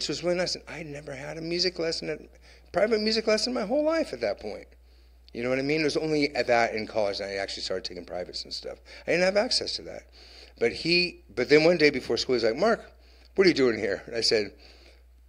which was really nice. And I had never had a private music lesson my whole life at that point. You know what I mean? It was only at that in college that I actually started taking privates and stuff. I didn't have access to that. But then one day before school, he's like, Mark, what are you doing here? And I said,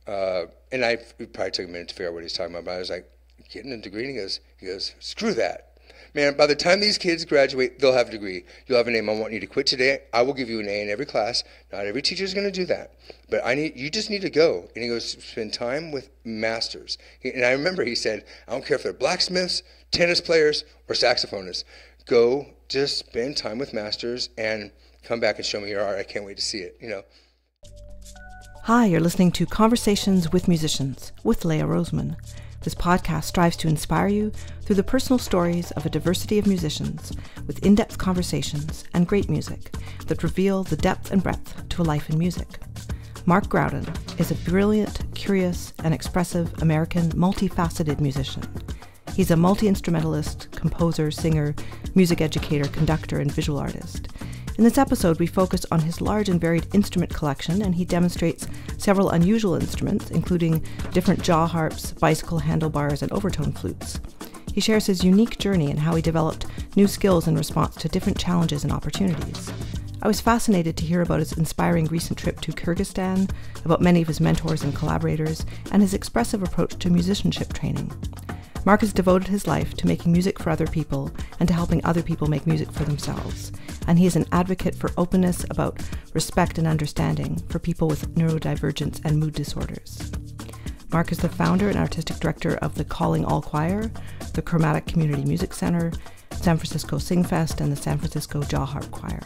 and it probably took a minute to figure out what he's talking about, but I was like, getting a degree? And he goes, screw that. Man, by the time these kids graduate, they'll have a degree. You'll have a name. I want you to quit today. I will give you an A in every class. Not every teacher is going to do that. But you just need to go. And he goes, spend time with masters. And I remember he said, I don't care if they're blacksmiths, tennis players, or saxophonists. Go just spend time with masters and come back and show me your art. I can't wait to see it, you know. Hi, you're listening to Conversations with Musicians with Leah Roseman. This podcast strives to inspire you through the personal stories of a diversity of musicians with in-depth conversations and great music that reveal the depth and breadth to a life in music. Mark Growden is a brilliant, curious, and expressive American multi-faceted musician. He's a multi-instrumentalist, composer, singer, music educator, conductor, and visual artist. In this episode, we focus on his large and varied instrument collection, and he demonstrates several unusual instruments, including different jaw harps, bicycle handlebars, and overtone flutes. He shares his unique journey and how he developed new skills in response to different challenges and opportunities. I was fascinated to hear about his inspiring recent trip to Kyrgyzstan, about many of his mentors and collaborators, and his expressive approach to musicianship training. Mark has devoted his life to making music for other people and to helping other people make music for themselves. And he is an advocate for openness, about respect and understanding for people with neurodivergence and mood disorders. Mark is the founder and artistic director of the Calling All Choir, the Chromatic Community Music Center, San Francisco SingFest, and the San Francisco Jaw Harp Choir.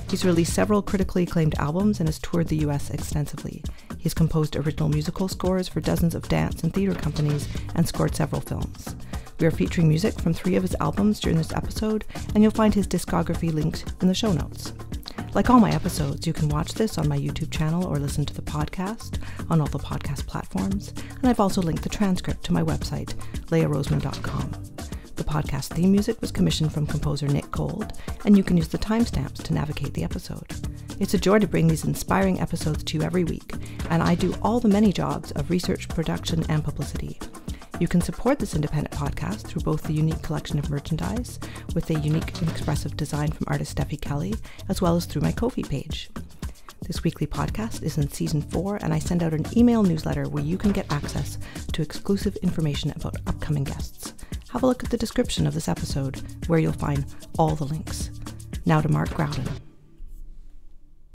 He's released several critically acclaimed albums and has toured the U.S. extensively. He's composed original musical scores for dozens of dance and theater companies and scored several films. We are featuring music from 3 of his albums during this episode, and you'll find his discography linked in the show notes. Like all my episodes, you can watch this on my YouTube channel or listen to the podcast on all the podcast platforms, and I've also linked the transcript to my website, leahroseman.com. The podcast theme music was commissioned from composer Nick Gold, and you can use the timestamps to navigate the episode. It's a joy to bring these inspiring episodes to you every week, and I do all the many jobs of research, production, and publicity. You can support this independent podcast through both the unique collection of merchandise, with a unique and expressive design from artist Steffi Kelly, as well as through my Ko-fi page. This weekly podcast is in Season 4, and I send out an email newsletter where you can get access to exclusive information about upcoming guests. Have a look at the description of this episode, where you'll find all the links. Now to Mark Growden.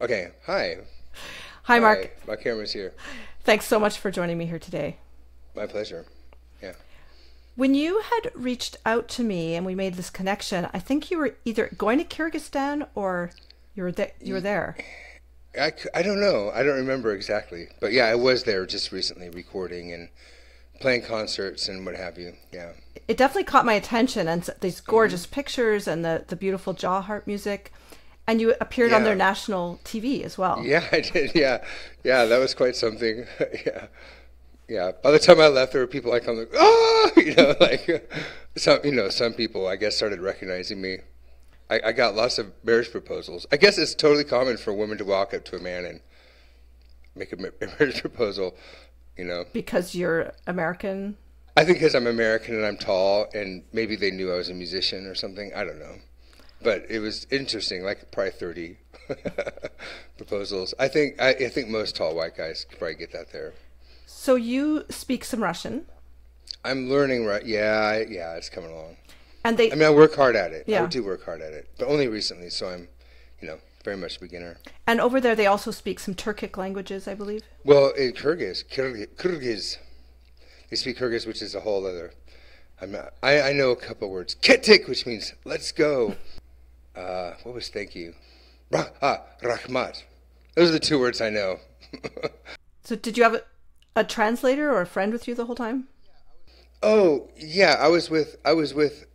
Okay, hi. Hi, Mark. My camera's here. Thanks so much for joining me here today. My pleasure. Yeah. When you had reached out to me and we made this connection, I think you were either going to Kyrgyzstan or you were there. I don't know. I don't remember exactly. But yeah, I was there just recently recording and playing concerts and what have you. Yeah. It definitely caught my attention, and these gorgeous pictures and the beautiful jaw harp music. And you appeared on their national TV as well. Yeah, I did. Yeah, that was quite something. Yeah. By the time I left, there were people like, I'm like, oh, some people I guess started recognizing me. I got lots of marriage proposals. I guess it's totally common for a woman to walk up to a man and make a marriage proposal, you know. Because you're American? I think because I'm American and I'm tall, and maybe they knew I was a musician or something. I don't know. But it was interesting, like probably 30 proposals. I think most tall white guys could probably get that there. So you speak some Russian? I'm learning, yeah, it's coming along. And I work hard at it. Yeah. I do work hard at it, but only recently, so I'm, very much a beginner. And over there, they also speak some Turkic languages, I believe? Well, in Kyrgyz, they speak Kyrgyz, which is a whole other. I know a couple words. Ketik, which means let's go. What was thank you? Rahmat. Those are the 2 words I know. So did you have a translator or a friend with you the whole time? Oh, yeah, I was with,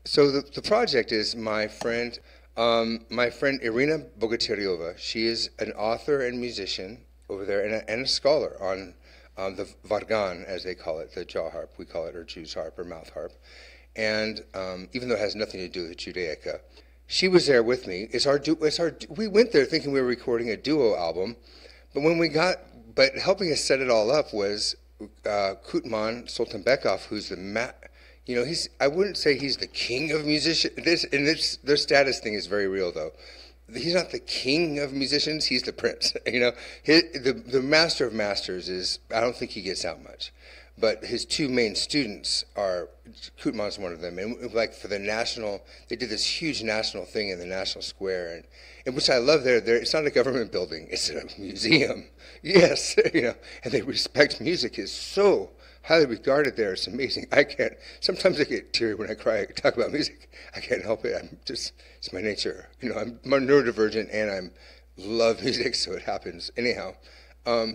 so the project is my friend Irina Bogatyryova. She is an author and musician over there and a scholar on the vargan, as they call it, the jaw harp. We call it, or Jew's harp, or mouth harp. And even though it has nothing to do with Judaica, she was there with me. We went there thinking we were recording a duo album, but when we got but helping us set it all up was Kutman Sultanbekov, who's I wouldn't say he's the king of musicians. Their status thing is very real, though. He's not the king of musicians. He's the prince. The master of masters is. I don't think he gets out much, but his two main students are. Kutman's one of them, and like for the national, they did this huge national thing in the national square, and which I love. There, it's not a government building; it's a museum. Yes, and they respect music. Is so highly regarded there. It's amazing. Sometimes I get teary when I talk about music. I can't help it. It's my nature. I'm neurodivergent and I love music, so it happens. Anyhow,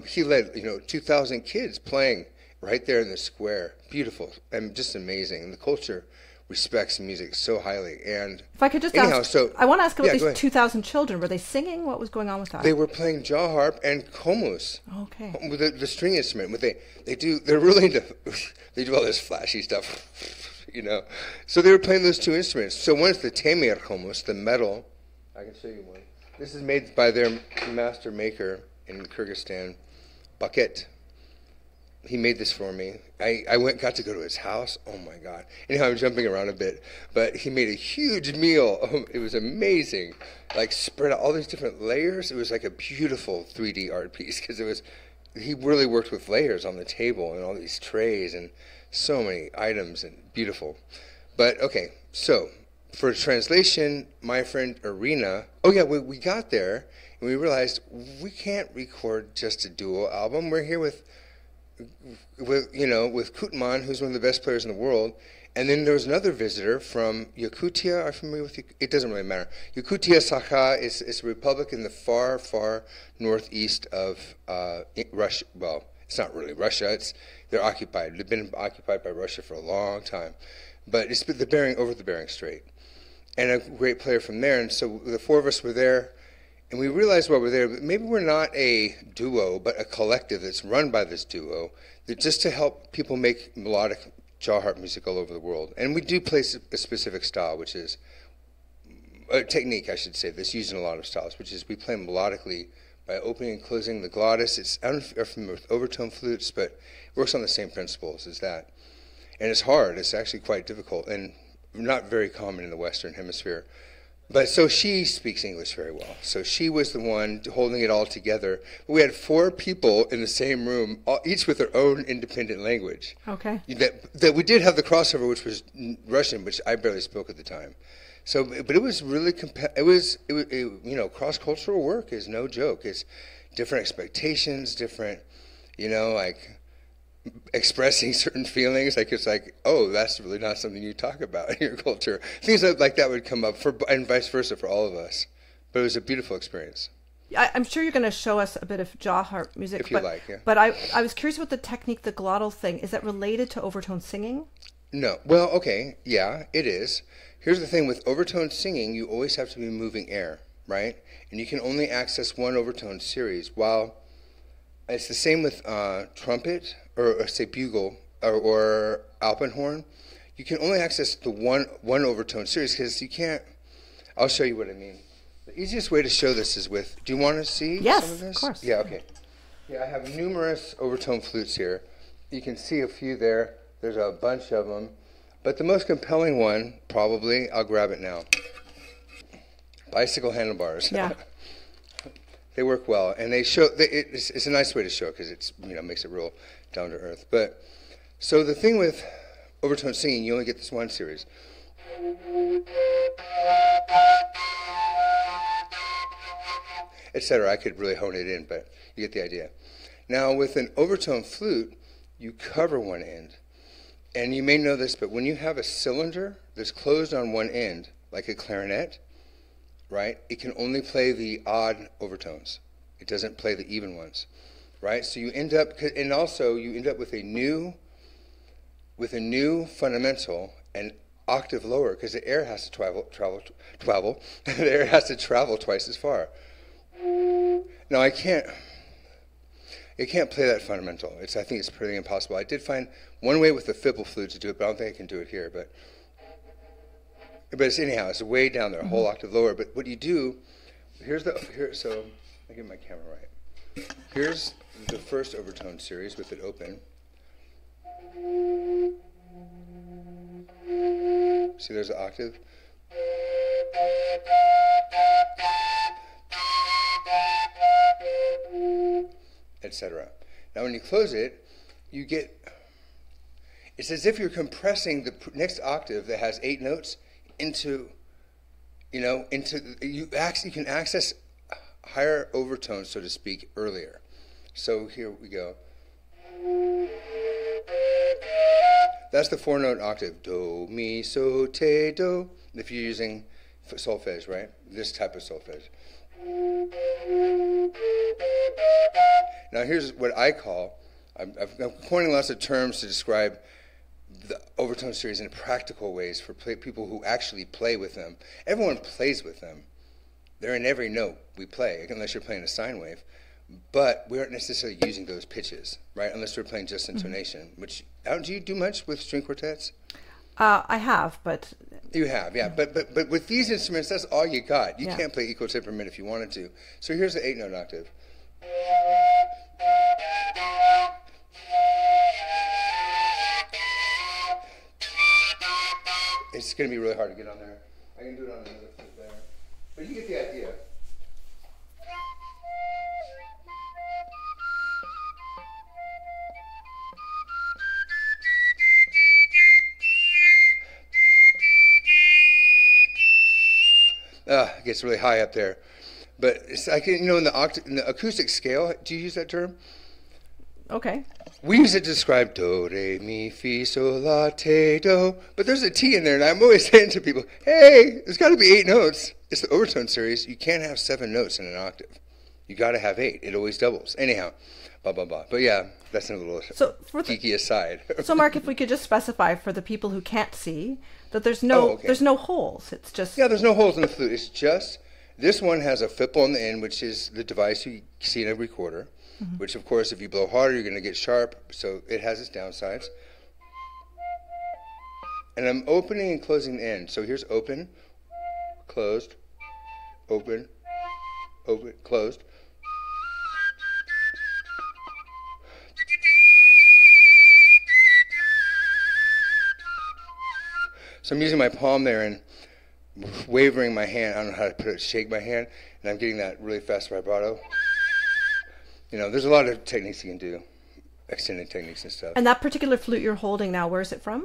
he led, 2,000 kids playing right there in the square. Beautiful and just amazing. And the culture respects music so highly. And if I could just ask, I want to ask about these 2,000 children. Were they singing? What was going on with that? They were playing jaw harp and komus. Okay. With the string instrument. They're really into, they do all this flashy stuff, So they were playing those two instruments. So one is the temir komus, the metal. I can show you one. This is made by their master maker in Kyrgyzstan, Baket. He made this for me. I got to go to his house. Oh my God. Anyhow, I'm jumping around a bit, but he made a huge meal. It was amazing. Like spread out all these different layers. It was like a beautiful 3D art piece because he really worked with layers on the table and all these trays and so many items and beautiful. But okay, so for translation, my friend Irina, we got there and we realized we can't record just a duo album. We're here with Kutman, who's one of the best players in the world, and then there was another visitor from Yakutia. Are you familiar with it? Doesn't really matter. Yakutia Sakha is a republic in the far, far northeast of Russia. Well, it's not really Russia. They're occupied. They've been occupied by Russia for a long time, but it's over the Bering Strait, and a great player from there. And so the four of us were there. And we realized while we're there, maybe we're not a duo, but a collective that's run by this duo, that just to help people make melodic jaw harp music all over the world. And we do play a specific style, which is a technique, I should say, that's used in a lot of styles, which is we play melodically by opening and closing the glottis. I don't know if you're familiar with overtone flutes, but it works on the same principles as that. And it's hard. It's actually quite difficult and not very common in the Western Hemisphere. But so she speaks English very well. So she was the one holding it all together. We had four people in the same room, each with their own independent language. Okay. That we did have the crossover, which was Russian, which I barely spoke at the time. So, but it was really cross-cultural work is no joke. It's different expectations, different, expressing certain feelings, it's like, oh, that's really not something you talk about in your culture. Things like that would come up, and vice versa for all of us. But it was a beautiful experience. I'm sure you're going to show us a bit of jaw harp music. If you like, yeah. But I was curious about the technique, the glottal thing. Is that related to overtone singing? No. Well, okay, yeah, it is. Here's the thing, with overtone singing, you always have to be moving air, right? And you can only access one overtone series, while it's the same with trumpet, or say bugle, or alpenhorn. You can only access the one overtone series because you can't. I'll show you what I mean. The easiest way to show this is with. Do you want to see some of this? Of course. Yeah. Okay. Yeah, I have numerous overtone flutes here. You can see a few there. There's a bunch of them, but the most compelling one, probably, I'll grab it now. Bicycle handlebars. Yeah. They work well, and it's a nice way to show it because it's makes it real down to earth. But so the thing with overtone singing, you only get this one series. Etc. I could really hone it in, but you get the idea. Now with an overtone flute, you cover one end, and you may know this, but when you have a cylinder that's closed on one end, like a clarinet, right? It can only play the odd overtones. It doesn't play the even ones, right? So you end up, and also you end up with a new fundamental, an octave lower, because the air has to travel. The air has to travel twice as far. Now I can't play that fundamental. I think it's pretty impossible. I did find one way with the fiddle flute to do it, but I don't think I can do it here. But it's way down there, a whole octave lower. But what you do, so I get my camera right. Here's the first overtone series with it open. See, there's an octave. Etc. Now when you close it, you get, it's as if you're compressing the next octave that has 8 notes into, you can access higher overtones, so to speak, earlier. So here we go. That's the 4-note octave. Do, mi, so, te, do. If you're using solfege, right? This type of solfege. Now here's what I call, I'm coining lots of terms to describe the overtone series in practical ways for people who actually play with them. Everyone plays with them. They're in every note we play, unless you're playing a sine wave. But we aren't necessarily using those pitches, right? Unless we're playing just intonation, which, do you do much with string quartets? I have, but... You have, yeah. But with these instruments, that's all you got. You can't play equal temperament if you wanted to. So here's the 8-note octave. It's going to be really hard to get on there. I can do it on another flute there. But you get the idea. It gets really high up there. But it's like, in the acoustic scale, do you use that term? Okay. We use it to describe do, re, mi, fi, sol, la, te, do. But there's a T in there, and I'm always saying to people, hey, there's got to be 8 notes. It's the overtone series. You can't have 7 notes in an octave. You got to have 8. It always doubles. Anyhow, blah, blah, blah. But yeah, that's a little geeky aside. So Mark, if we could just specify for the people who can't see that there's no holes. It's just... Yeah, there's no holes in the flute. It's just, this one has a fipple on the end, which is the device you see in every recorder. Mm-hmm. Which, of course, if you blow harder, you're going to get sharp. So it has its downsides. And I'm opening and closing the end. So here's open, closed, open, closed. So I'm using my palm there and wavering my hand. I don't know how to put it, shake my hand. And I'm getting that really fast vibrato. There's a lot of techniques you can do, extended techniques and stuff. And that particular flute you're holding now, where is it from?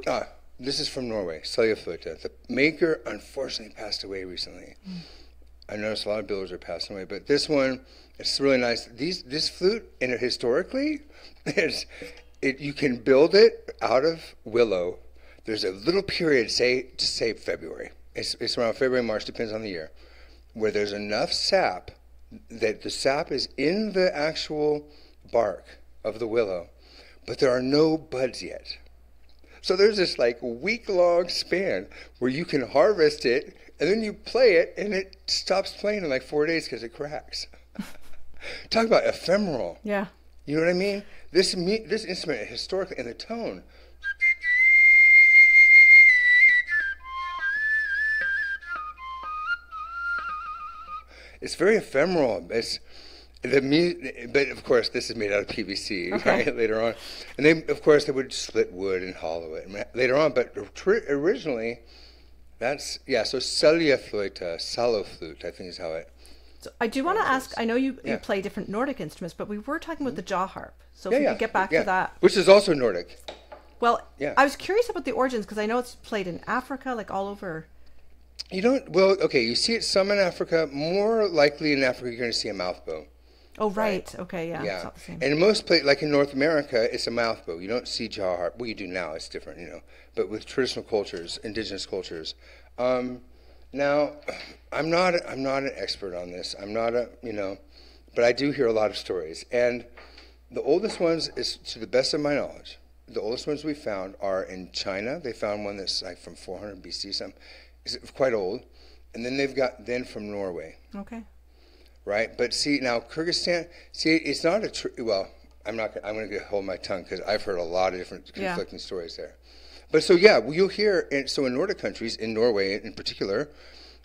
This is from Norway, selijefloyte. The maker, unfortunately, passed away recently. I noticed a lot of builders are passing away, but this one, it's really nice. This flute, historically, you can build it out of willow. There's a little period, say February. It's around February, March, depends on the year, where there's enough sap that the sap is in the actual bark of the willow, but there are no buds yet. So there's this week-long span where you can harvest it, and then you play it, and it stops playing in 4 days because it cracks. Talk about ephemeral. Yeah. You know what I mean? This instrument, historically, and the tone. It's very ephemeral. But of course, this is made out of PVC, right, later on. And they would split wood and hollow it later on. But originally, so selijefloyte, sallow flute, I think is how it. So I do want to ask, I know you play different Nordic instruments, but we were talking about the jaw harp. So if we could get back to that. Which is also Nordic. Well, I was curious about the origins, because I know it's played in Africa, all over. You see it some in Africa. More likely in Africa, you're going to see a mouth bow. Oh, right. Okay, yeah. It's not the same. And in most places, like in North America, it's a mouth bow. You don't see jaw harp. Well, you do now. It's different, But with traditional cultures, indigenous cultures. Now, I'm not an expert on this. I'm not but I do hear a lot of stories. And the oldest ones, is to the best of my knowledge, the oldest ones we found are in China. They found one that's from 400 BC, something. It's quite old. And then they've got from Norway. Okay. Right? But see, now Kyrgyzstan, it's not I'm going to hold my tongue because I've heard a lot of different conflicting stories there. But so, you'll hear, in Nordic countries, in Norway in particular,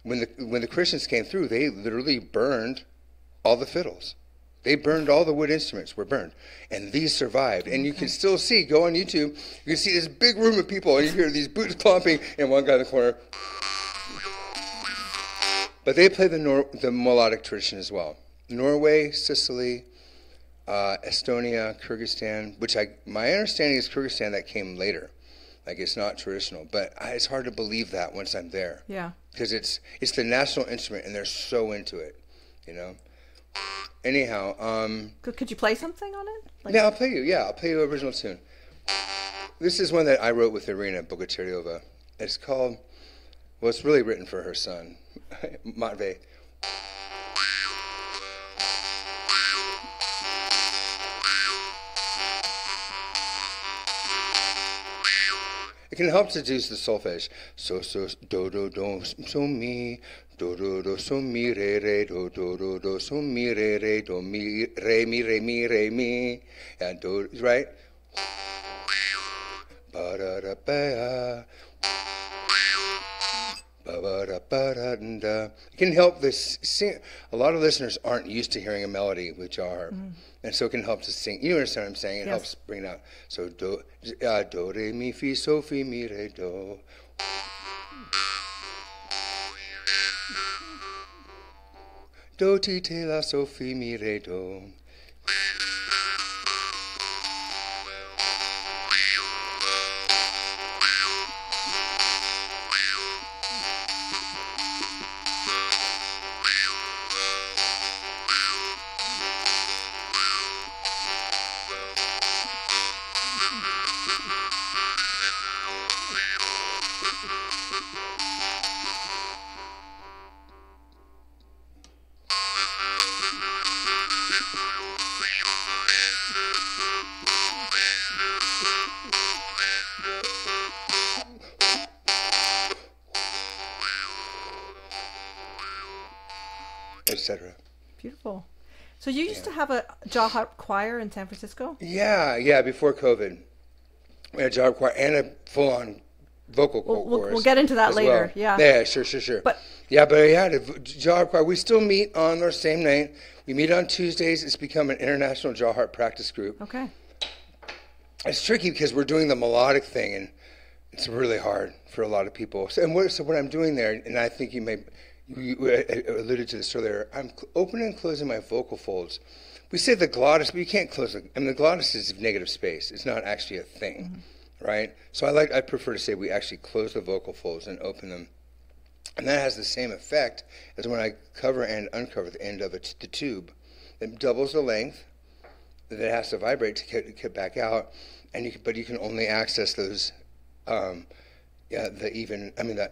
when the Christians came through, they literally burned all the fiddles. They burned all the wood instruments were burned, and these survived. And you can still see, go on YouTube, you can see this big room of people, and you hear these boots clomping, and one guy in the corner. But they play the melodic tradition as well. Norway, Sicily, Estonia, Kyrgyzstan, which my understanding is Kyrgyzstan that came later. Like, it's not traditional, but it's hard to believe that once I'm there. Yeah. Because it's the national instrument, and they're so into it, you know. Anyhow, could you play something on it? Yeah, I'll play you an original tune. This is one that I wrote with Irina Bogatyryova. It's called, well, it's really written for her son, Matvey. It can help seduce the solfege. So, do, do, so, mi, do, so, mi, re, do, so, mi, re, do, mi, re, mi. And do, right? Ba-da-da-ba-ya. Ba-ba-da-ba-da-da. It can help this sing. A lot of listeners aren't used to hearing a melody with jaw harp. And so it can help to sing. You understand what I'm saying? It helps bring it out. So do, re, mi, fi, so, fi, mi, re, do. Do, ti, te, la, so, fi, mi, re, do. Etc. Beautiful. So you used to have a jaw harp choir in San Francisco? Yeah, before COVID. We had a jaw harp choir and a full-on vocal chorus. We'll get into that later. Well. Yeah, sure. But I had a jaw harp choir. We still meet on our same night. We meet on Tuesdays. It's become an international jaw harp practice group. Okay. It's tricky because we're doing the melodic thing, and it's really hard for a lot of people. So what I'm doing there, and I think you alluded to this earlier, I'm opening and closing my vocal folds. We say the glottis, but you can't close it. I mean, the glottis is negative space. It's not actually a thing, right? So I prefer to say we actually close the vocal folds and open them. And that has the same effect as when I cover and uncover the end of the tube. It doubles the length that it has to vibrate to get back out, but you can only access those, the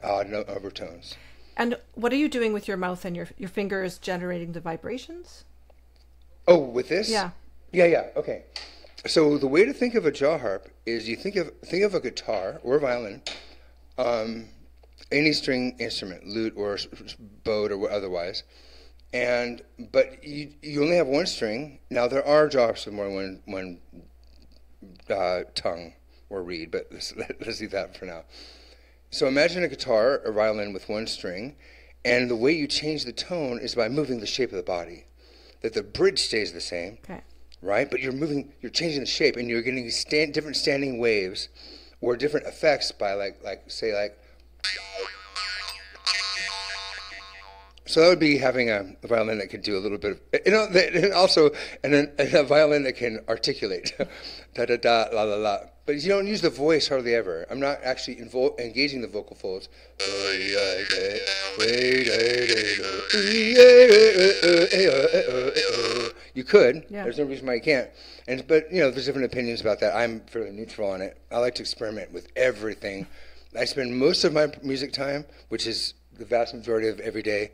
odd overtones. And what are you doing with your mouth and your fingers generating the vibrations? Oh, with this? Yeah. Yeah. Okay. So the way to think of a jaw harp is you think of a guitar or a violin, any string instrument, lute or bowed or otherwise, but you only have one string. Now there are jaw harps with more than one tongue or reed, but let's leave that for now. So imagine a guitar or violin with one string, and the way you change the tone is by moving the shape of the body. That the bridge stays the same, right? But you're changing the shape, and you're getting different standing waves or different effects by like. So that would be having a violin that could do a little bit of, and also a violin that can articulate, da da da la la la. But you don't use the voice hardly ever. I'm not actually engaging the vocal folds. You could. Yeah. There's no reason why you can't. But there's different opinions about that. I'm fairly neutral on it. I like to experiment with everything. I spend most of my music time, which is the vast majority of every day,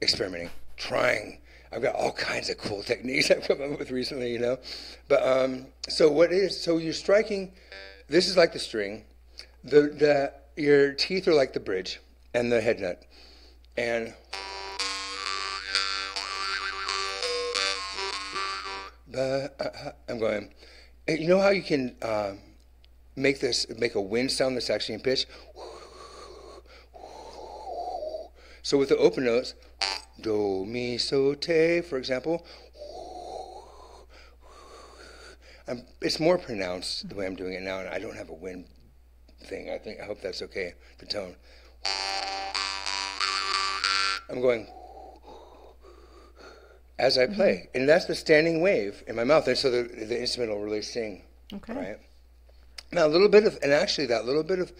experimenting, trying. I've got all kinds of cool techniques I've come up with recently, But so you're striking. This is like the string. Your teeth are like the bridge and the head nut, and I'm going. You know how you can make a wind sound that's actually in pitch. So with the open notes, do, mi, so, te, for example, it's more pronounced the way I'm doing it now, and I don't have a wind thing. I hope that's okay, the tone. I'm going as I play, and that's the standing wave in my mouth, and so the instrument will really sing. Okay. Right? Now, a little bit of, and actually that little bit of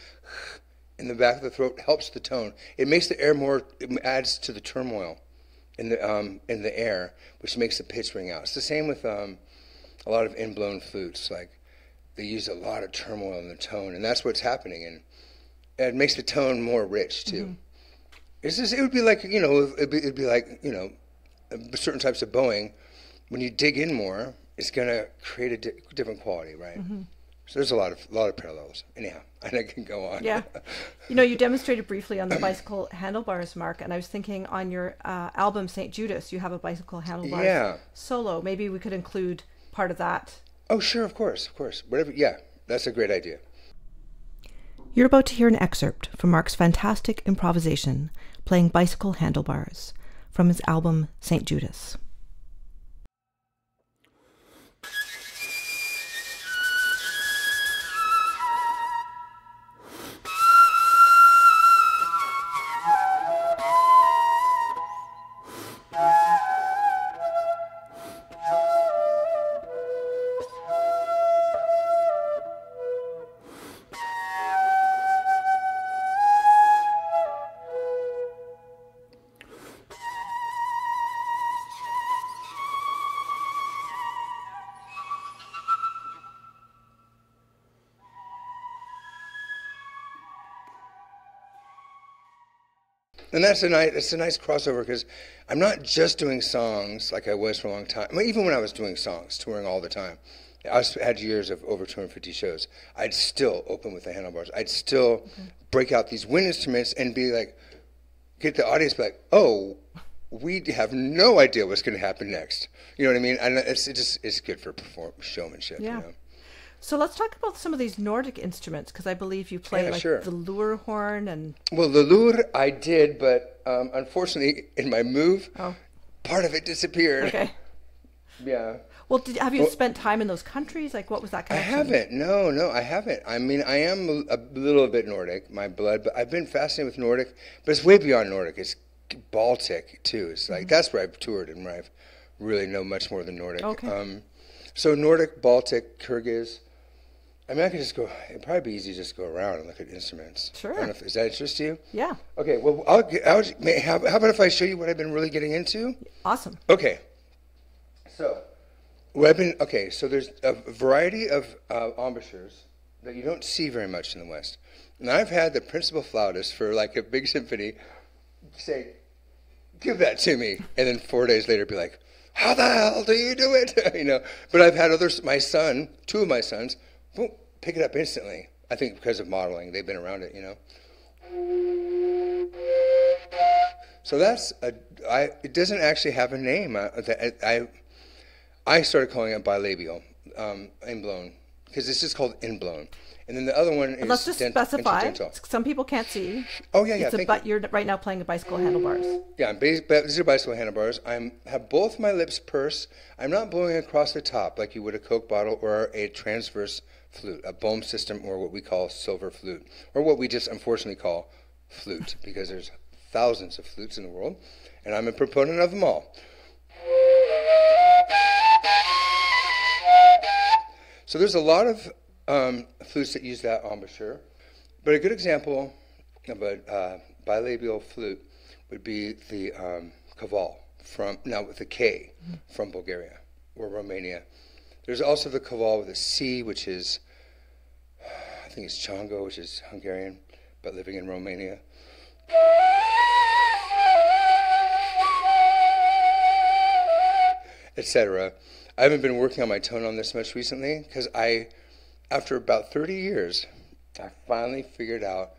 in the back of the throat helps the tone. It makes the air more, it adds to the turmoil in the air, which makes the pitch ring out. It's the same with a lot of in-blown flutes. Like, they use a lot of turmoil in the tone, and that's what's happening, and it makes the tone more rich too. It's just, it would be like, it'd be like, certain types of bowing. When you dig in more, it's gonna create a different quality, right? So there's a lot of parallels. Anyhow, and I can go on. Yeah. You demonstrated briefly on the bicycle handlebars, Mark, and I was thinking on your album Saint Judas, you have a bicycle handlebars solo. Maybe we could include part of that. Oh, sure, of course. Whatever. Yeah, that's a great idea. You're about to hear an excerpt from Mark's fantastic improvisation playing bicycle handlebars from his album Saint Judas. And it's a nice crossover, because I'm not just doing songs like I was for a long time. I mean, even when I was doing songs, touring all the time, I had years of over 250 shows. I'd still open with the handlebars. I'd still break out these wind instruments and be like, get the audience be like, oh, we have no idea what's going to happen next. You know what I mean? And it's good for showmanship. Yeah. So let's talk about some of these Nordic instruments, because I believe you play the lure horn and... Well, the lure I did, but unfortunately in my move, part of it disappeared. Okay. Yeah. Well, have you spent time in those countries? Like, what was that connection? I haven't. No, I haven't. I mean, I am a little bit Nordic, my blood, but I've been fascinated with Nordic, but it's way beyond Nordic. It's Baltic, too. It's like, that's where I've toured and where I've really know much more than Nordic. Okay. So Nordic, Baltic, Kyrgyz. I mean, I could just go, it'd probably be easy to just go around and look at instruments. Sure. I don't know if, is that interest to you? Yeah. Okay, well, how about if I show you what I've been really getting into? Awesome. Okay. So, so there's a variety of embouchures that you don't see very much in the West. And I've had the principal flautist for like a big symphony say, give that to me. And then 4 days later be like, how the hell do you do it? But I've had two of my sons, won't pick it up instantly. I think because of modeling, they've been around it, So it doesn't actually have a name. I started calling it bilabial, inblown, because this is called inblown. And then the other one is let's just specify. Some people can't see. Oh, yeah. You're right now playing a bicycle handlebars. Yeah, these are bicycle handlebars. I have both my lips pursed. I'm not blowing across the top like you would a Coke bottle or a transverse flute, a Bohm system, or what we call silver flute, or what we just unfortunately call flute, because there's thousands of flutes in the world, and I'm a proponent of them all. So there's a lot of flutes that use that embouchure, but a good example of a bilabial flute would be the kaval, with a K, from Bulgaria or Romania. There's also the kaval with a C, which is, I think it's Chongo, which is Hungarian, but living in Romania. Etc. I haven't been working on my tone on this much recently, because after about 30 years, I finally figured out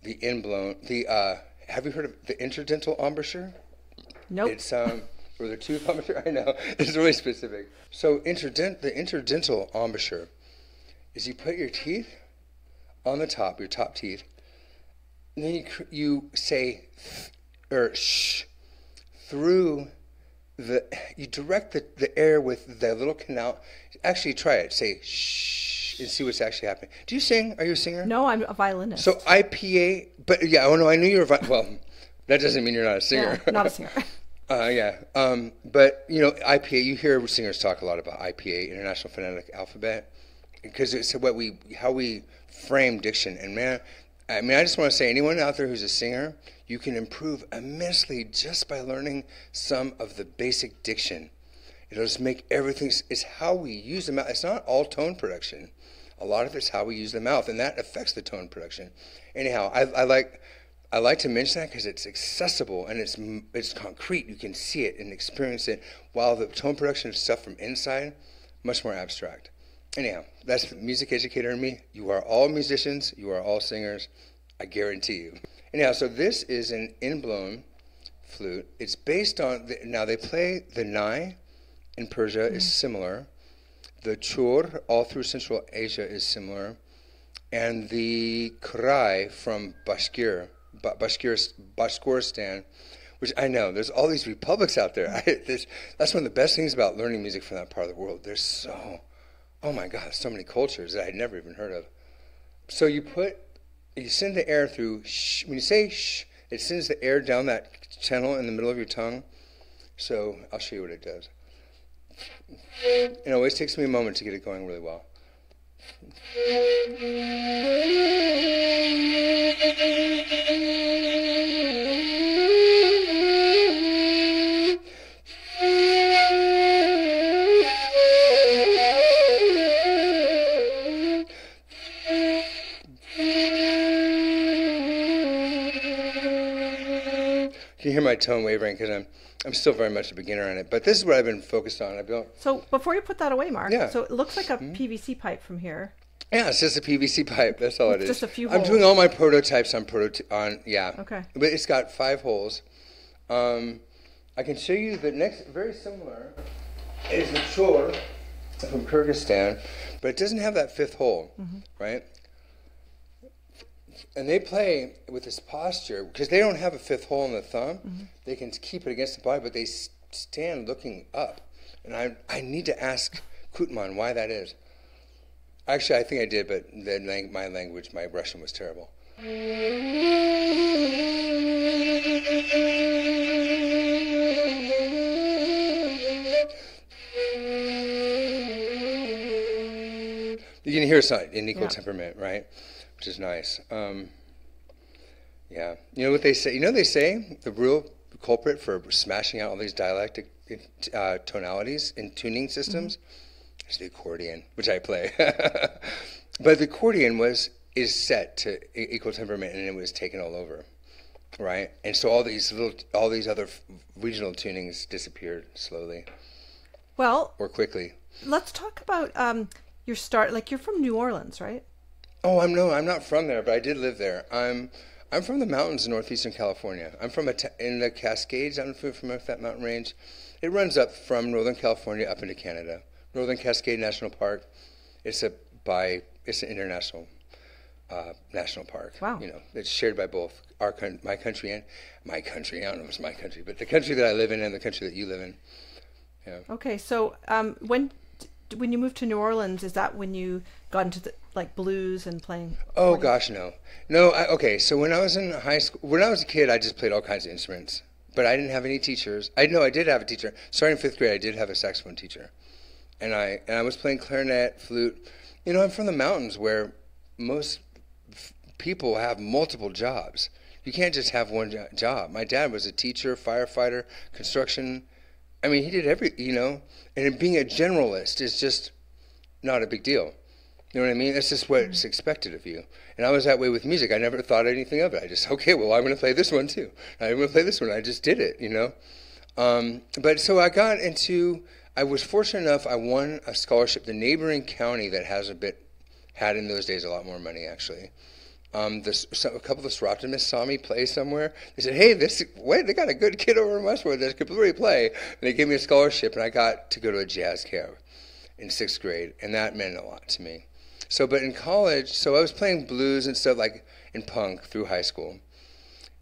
the inblown, have you heard of the interdental embouchure? Nope. It's, or the tooth embouchure, I know, it's really specific. So the interdental embouchure is you put your teeth on the top, your top teeth, and then you say, sh, through you direct the air with the little canal. Actually, try it. Say shh and see what's actually happening. Do you sing? Are you a singer? No, I'm a violinist. So IPA, but yeah, oh no, I knew you were. Well, that doesn't mean you're not a singer. Yeah, not a singer. Yeah. But you know, IPA. You hear singers talk a lot about IPA, International Phonetic Alphabet, because it's how we frame diction. And man, I mean, I just want to say, anyone out there who's a singer, you can improve immensely just by learning some of the basic diction. It'll just make everything. It's how we use the mouth. It's not all tone production. A lot of it's how we use the mouth, and that affects the tone production. Anyhow, I like to mention that because it's accessible and it's concrete. You can see it and experience it, while the tone production of stuff from inside, much more abstract. Anyhow, that's the music educator in me. You are all musicians. You are all singers. I guarantee you. Anyhow, so this is an in-blown flute. It's based on, now they play the nai in Persia is similar. The chur all through Central Asia is similar. And the krai from Bashkortostan, which I know, there's all these republics out there. That's one of the best things about learning music from that part of the world. There's oh my God, so many cultures that I had never even heard of. So you send the air through, shh. When you say shh, it sends the air down that channel in the middle of your tongue. So I'll show you what it does. It always takes me a moment to get it going really well. You can hear my tone wavering because I'm still very much a beginner on it, but this is what I've been focused on. So before you put that away, Mark, yeah. So it looks like a PVC pipe from here. Yeah, it's just a PVC pipe. That's all it is. Just a few holes. I'm doing all my prototypes on yeah. Okay. But it's got 5 holes. I can show you the next, very similar, is the chor from Kyrgyzstan, but it doesn't have that 5th hole, right? And they play with this posture, because they don't have a 5th hole in the thumb. They can keep it against the body, but they stand looking up. And I need to ask Kutman why that is. Actually, I think I did, but my language, my Russian was terrible. You can hear an equal temperament, right? Which is nice. Yeah. You know what they say? They say the real culprit for smashing out all these dialectic tonalities in tuning systems is the accordion, which I play. But the accordion is set to equal temperament, and it was taken all over, right? And so all these other regional tunings disappeared slowly. Well, or quickly. Let's talk about your start. Like, you're from New Orleans, right? Oh, I'm not from there, but I did live there. I'm from the mountains in northeastern California. I'm from in the Cascades. I'm from that mountain range. It runs up from Northern California up into Canada. Northern Cascade National Park. It's an international national park. Wow. It's shared by both my country and my country. I don't know if it's my country, but the country that I live in and the country that you live in. Yeah. Okay, so when you moved to New Orleans, is that when you got into the blues and playing? Oh gosh, no. Okay, so when I was in high school, when I was a kid, I just played all kinds of instruments, but I didn't have any teachers. I did have a teacher. Starting in 5th grade, I did have a saxophone teacher, and I was playing clarinet, flute. I'm from the mountains where most people have multiple jobs. You can't just have one job. My dad was a teacher, firefighter, construction. I mean, he did and being a generalist is just not a big deal. You know what I mean? That's just what's expected of you. And I was that way with music. I never thought anything of it. I just, okay, well, I'm going to play this one too. I'm going to play this one. I just did it, But so I was fortunate enough, I won a scholarship. The neighboring county that had in those days a lot more money, actually. A couple of the optimists saw me play somewhere. They said, hey, they got a good kid over in Westwood that could really play. And they gave me a scholarship, and I got to go to a jazz camp in 6th grade, and that meant a lot to me. But in college, I was playing blues and stuff in punk through high school.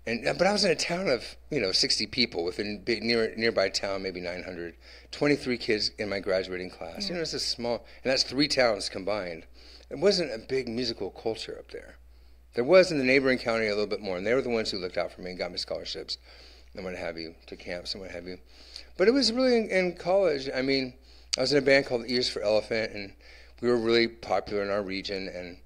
But I was in a town of 60 people within nearby town, maybe 900. 23 kids in my graduating class. Yeah. It's a small, and that's 3 towns combined. It wasn't a big musical culture up there. There was in the neighboring county a little bit more, and they were the ones who looked out for me and got me scholarships and what have you, to camps and what have you. But it was really in college. I mean, I was in a band called Ears for Elephant, and we were really popular in our region, and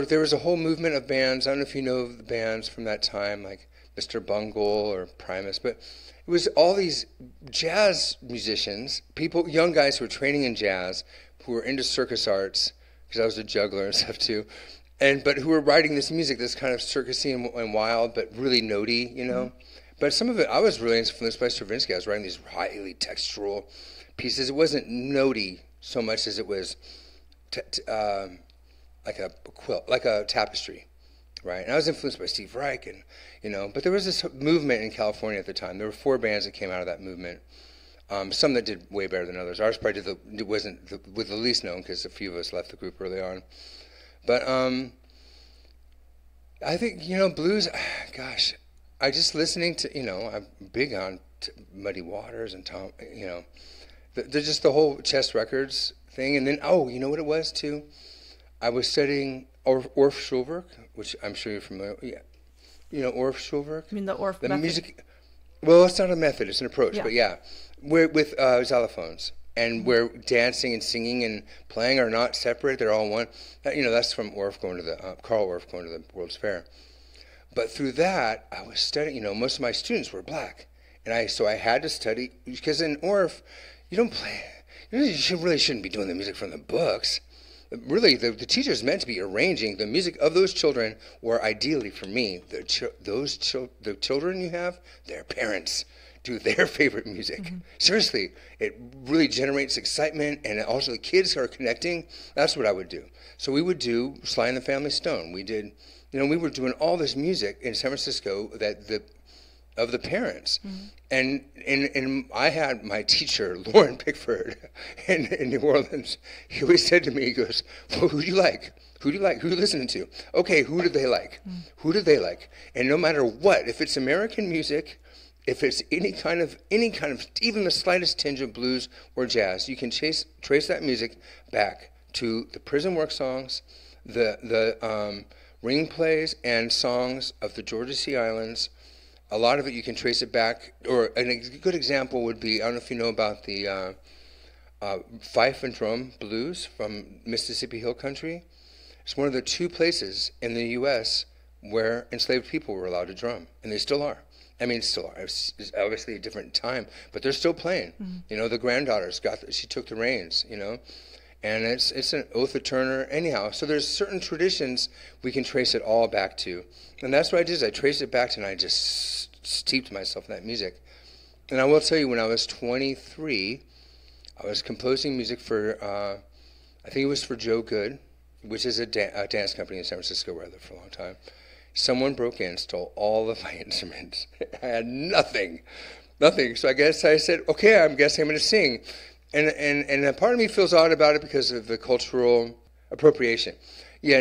there was a whole movement of bands. I don't know if you know the bands from that time, like Mr. Bungle or Primus, but it was all these jazz musicians, people, young guys who were training in jazz, who were into circus arts, because I was a juggler and stuff too, but who were writing this music that's kind of circusy and wild, but really notey, Mm-hmm. But some of it, I was really influenced by Stravinsky. I was writing these highly textural pieces. It wasn't notey so much as it was like a quilt, like a tapestry, right? And I was influenced by Steve Reich, and but there was this movement in California at the time. There were 4 bands that came out of that movement. Some that did way better than others. Ours probably wasn't the least known because a few of us left the group early on. But I think blues. Gosh, I just listening to I'm big on Muddy Waters and Tom. There's just the whole Chess Records thing, and then you know what it was too. I was studying Orff Schulwerk, which I'm sure you're familiar with. Yeah. Orff Schulwerk? You mean the Orff method? Music. Well, it's not a method, it's an approach, yeah. But yeah. With xylophones, and where dancing and singing and playing are not separate, they're all one. That's from Orff going to the, Carl Orff going to the World's Fair. But through that, I was studying, most of my students were black. And so I had to study, because in Orff, you don't play, you really shouldn't be doing the music from the books. Really, the teacher is meant to be arranging the music of those children, or ideally for me, the children you have, their parents do their favorite music. Mm-hmm. Seriously, it really generates excitement, and also the kids are connecting. That's what I would do. So we would do Sly and the Family Stone. We did, we were doing all this music in San Francisco of the parents. Mm-hmm. And I had my teacher, Lauren Pickford, in New Orleans. He always said to me, he goes, well, who do you like? Who do you like? Who are you listening to? Okay, who do they like? Mm. Who do they like? And no matter what, if it's American music, if it's any kind of, even the slightest tinge of blues or jazz, you can trace that music back to the prison work songs, the ring plays and songs of the Georgia Sea Islands. A lot of it you can trace it back, or a good example would be, I don't know if you know about the fife and drum blues from Mississippi Hill Country. It's one of the 2 places in the U.S. where enslaved people were allowed to drum, and they still are. Still are. It's obviously a different time, but they're still playing. Mm-hmm. The granddaughters she took the reins, and it's an oath of Turner anyhow. So there's certain traditions we can trace it all back to, and that's what I did. Is I traced it back to, and I just steeped myself in that music. And I will tell you, when I was 23, I was composing music for, I think it was for Joe Good, which is a dance company in San Francisco where I lived for a long time. Someone broke in, stole all of my instruments. I had nothing. So I said, okay, I'm guessing I'm going to sing. And a part of me feels odd about it because of the cultural appropriation. But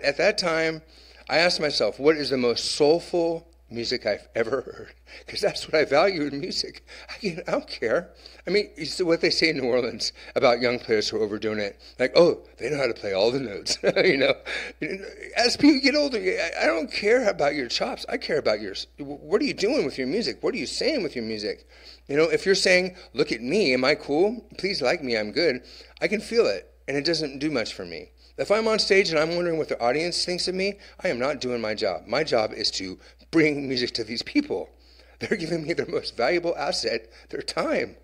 at that time, I asked myself, what is the most soulful music I've ever heard? Because that's what I value in music. I don't care. It's what they say in New Orleans about young players who are overdoing it. Like, oh, they know how to play all the notes. As people get older, I don't care about your chops. I care about what are you doing with your music? What are you saying with your music? If you're saying, look at me, am I cool? Please like me, I'm good. I can feel it, and it doesn't do much for me. If I'm on stage and I'm wondering what the audience thinks of me, I am not doing my job. My job is to bring music to these people. They're giving me their most valuable asset, their time.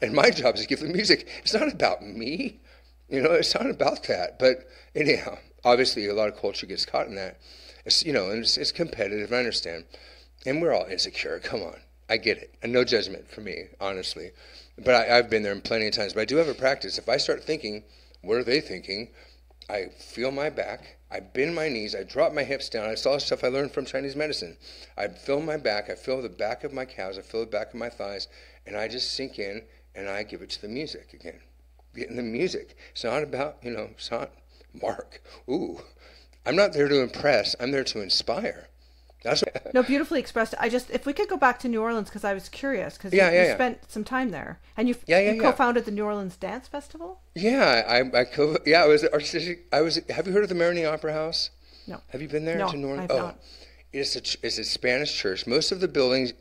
And my job is to give them music. It's not about me. It's not about that. But anyhow, obviously a lot of culture gets caught in that. It's competitive, I understand. And we're all insecure, come on. I get it. And no judgment for me, honestly. But I've been there plenty of times. But I do have a practice. If I start thinking, what are they thinking? I feel my back. I bend my knees. I drop my hips down. It's all stuff I learned from Chinese medicine. I feel my back. I feel the back of my calves. I feel the back of my thighs. And I just sink in, and I give it to the music again. Get in the music. It's not about, it's not Mark. Ooh. I'm not there to impress. I'm there to inspire. That's No, beautifully expressed. If we could go back to New Orleans, because I was curious, because you spent some time there, and you co-founded the New Orleans Dance Festival. Yeah, I was artistic. Have you heard of the Marigny Opera House? No. Have you been there to New Orleans? I've not. It's a Spanish church. Most of the buildings,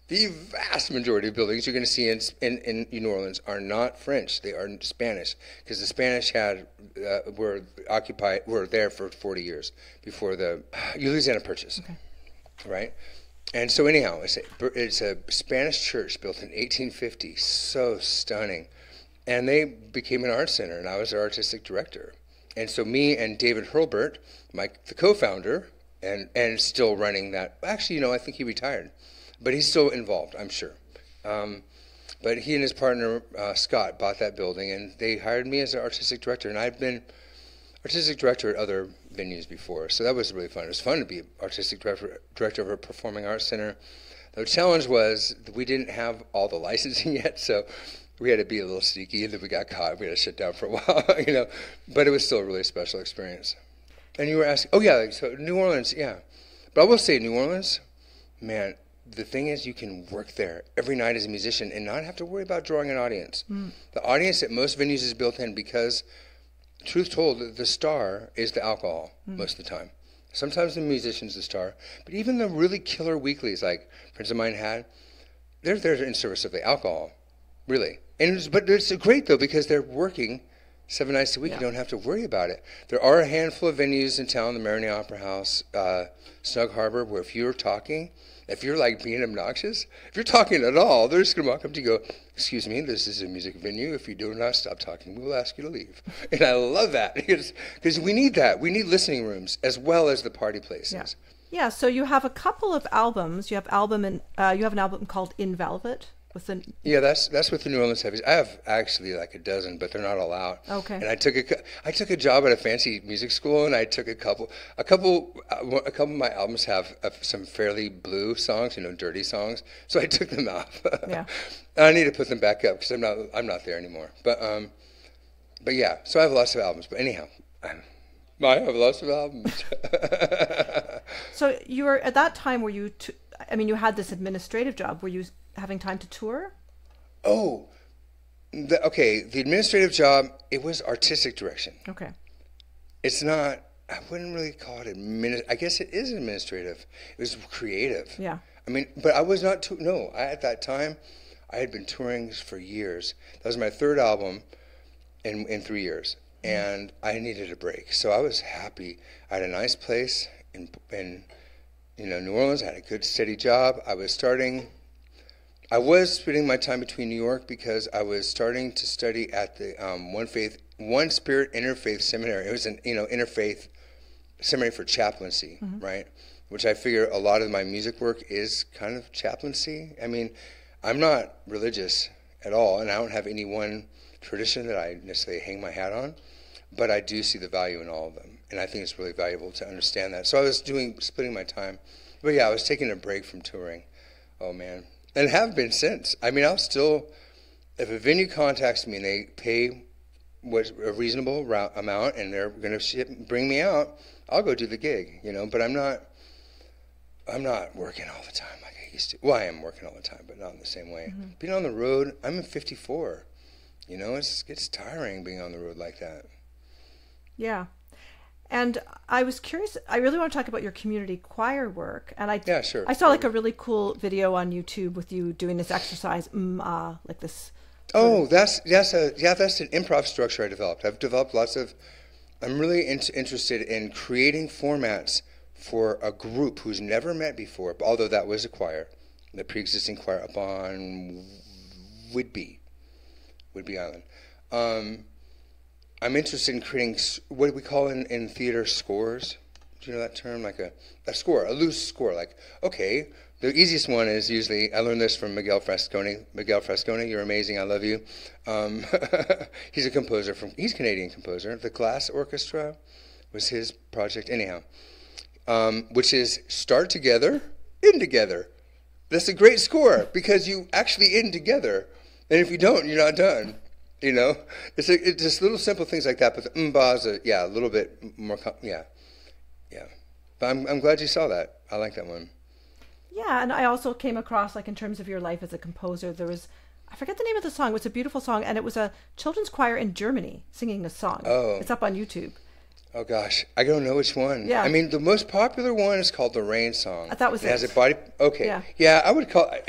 the vast majority of buildings you're going to see in New Orleans are not French. They are Spanish, because the Spanish were there for 40 years before the Louisiana Purchase. Okay. Right? And so anyhow, it's a Spanish church built in 1850, so stunning. And they became an art center, and I was their artistic director. And so me and David Hurlbert, the co-founder, and still running that. Actually, I think he retired, but he's still involved, I'm sure. But he and his partner, Scott, bought that building, and they hired me as an artistic director. And I've been artistic director at other venues before, so that was really fun. It was fun to be artistic director of a performing arts center. The challenge was that we didn't have all the licensing yet, so we had to be a little sneaky, and then we got caught. We had to shut down for a while, But it was still a really special experience. And you were asking, so New Orleans, yeah. But I will say, New Orleans, man, the thing is, you can work there every night as a musician and not have to worry about drawing an audience. The audience at most venues is built in because, truth told, the star is the alcohol most of the time. Sometimes the musician's the star, but even the really killer weeklies, like friends of mine had, they're there in service of the alcohol, really. But it's great, though, because they're working 7 nights a week. You don't have to worry about it. There are a handful of venues in town, the Marigny Opera House, Snug Harbor, where if you're like being obnoxious, if you're talking at all, they're just going to walk up to you and go, "Excuse me, this is a music venue. If you do not stop talking, we will ask you to leave." And I love that, because we need that. We need listening rooms as well as the party places. Yeah, so you have a couple of albums. You have an album called In Velvet. That's with the New Orleans Heavies. I have actually like a dozen, but they're not all out. Okay. And I took a job at a fancy music school, and I took a couple of my albums have some fairly blue songs, dirty songs. So I took them out. Yeah. I need to put them back up because I'm not there anymore. But yeah. So I have lots of albums. But anyhow, I have lots of albums. So you were at that time. Were you? You had this administrative job. Were you having time to tour? The administrative job, it was artistic direction. Okay. It's not, I wouldn't really call it I guess it is administrative. It was creative. Yeah. But I was not, at that time, I had been touring for years. That was my third album in 3 years. And I needed a break. So I was happy. I had a nice place in New Orleans. I had a good, steady job. I was splitting my time between New York because I was starting to study at the One Spirit Interfaith Seminary. It was an interfaith seminary for chaplaincy, right? Which I figure a lot of my music work is kind of chaplaincy. I'm not religious at all, and I don't have any one tradition that I necessarily hang my hat on, but I do see the value in all of them, and I think it's really valuable to understand that. So I was splitting my time, but yeah, I was taking a break from touring. Oh man. And have been since. I'll still, if a venue contacts me and they pay a reasonable amount and they're going to bring me out, I'll go do the gig, But I'm not working all the time like I used to. Well, I am working all the time, but not in the same way. Being on the road, I'm 54. It's tiring being on the road like that. Yeah. And I was curious, I really want to talk about your community choir work. And sure. I saw like a really cool video on YouTube with you doing this exercise, like this. Oh, that's an improv structure I developed. I've developed I'm really interested in creating formats for a group who's never met before, although that was a choir, the pre-existing choir up on Whidbey Island. I'm interested in creating what we call in theater scores. Do you know that term? Like a score, a loose score. Like, okay, the easiest one is usually, I learned this from Miguel Frasconi. Miguel Frasconi, you're amazing, I love you. He's a composer, he's a Canadian composer. The Glass Orchestra was his project. Anyhow, which is start together, end together. That's a great score because you actually end together. And if you don't, you're not done. It's just little simple things like that, but the mbas, a little bit more, yeah. But I'm glad you saw that. I like that one. Yeah, and I also came across, like, in terms of your life as a composer, there was, I forget the name of the song. It was a beautiful song, and it was a children's choir in Germany singing a song. Oh. It's up on YouTube. Oh, gosh. I don't know which one. Yeah. I mean, the most popular one is called the Rain Song. That was it. It has a body... Okay. Yeah. Yeah,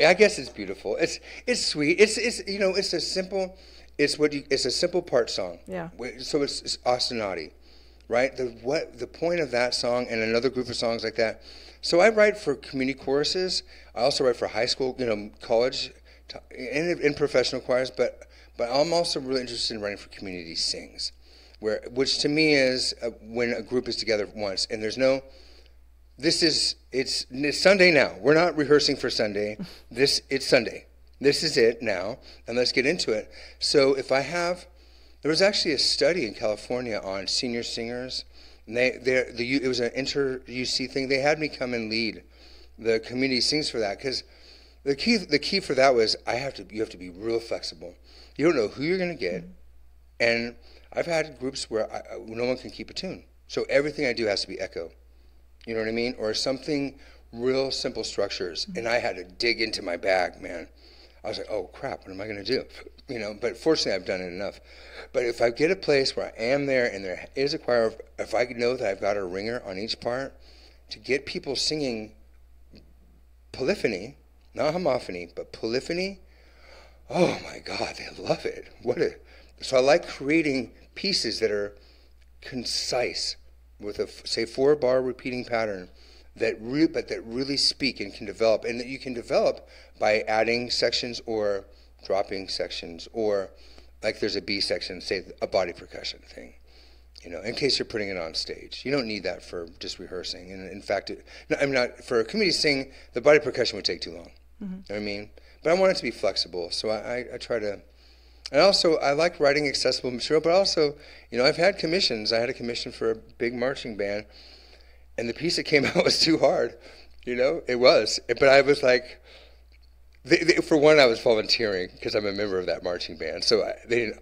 I guess it's beautiful. It's sweet. It's it's a simple... It's a simple part song. Yeah. So it's ostinati, right? The point of that song and another group of songs like that. So I write for community choruses. I also write for high school, college, and professional choirs. But I'm also really interested in writing for community sings, which to me is when a group is together once and there's no. It's Sunday now. We're not rehearsing for Sunday. It's Sunday. This is it now, and let's get into it. So there was actually a study in California on senior singers. And it was an inter-UC thing. They had me come and lead the community sings for that because the key for that was you have to be real flexible. You don't know who you're going to get, and I've had groups where no one can keep a tune, so everything I do has to be echo. You know what I mean? Or something real simple structures, and I had to dig into my bag, man. I was like, oh crap, what am I going to do? But fortunately I've done it enough. But if I get a place where I am there and there is a choir, if I know that I've got a ringer on each part, to get people singing polyphony, not homophony, but polyphony, oh my God, they love it. So I like creating pieces that are concise with a, say, 4-bar repeating pattern that really speak and can develop, and that you can develop by adding sections or dropping sections, or like there's a B section, say a body percussion thing, in case you're putting it on stage. You don't need that for just rehearsing. And in fact, for a community sing, the body percussion would take too long. Mm-hmm. You know what I mean? But I want it to be flexible, so I try to. And also, I like writing accessible material, but also, I've had commissions. I had a commission for a big marching band, and the piece that came out was too hard. It was. But I was like, for one, I was volunteering because I'm a member of that marching band. So they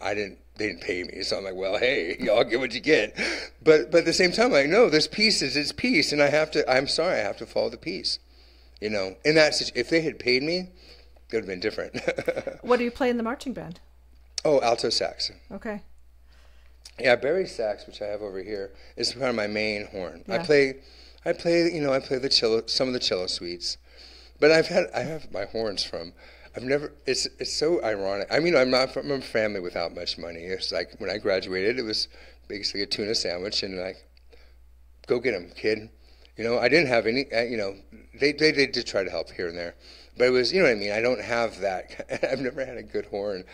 didn't pay me. So I'm like, well, hey, y'all get what you get. But at the same time, I'm like, no, this piece is its piece, and I'm sorry, I have to follow the piece. In that situation, if they had paid me, it would have been different. What do you play in the marching band? Oh, alto sax. Okay. Yeah, Barry sax, which I have over here, is kind of my main horn. Yeah. I play the cello, some of the cello suites, but I have my horns from. It's so ironic. I mean, I'm from a family without much money. It's like when I graduated, it was basically a tuna sandwich, and like, go get them, kid. I didn't have any. They did try to help here and there, but it was, what I mean. I don't have that. I've never had a good horn.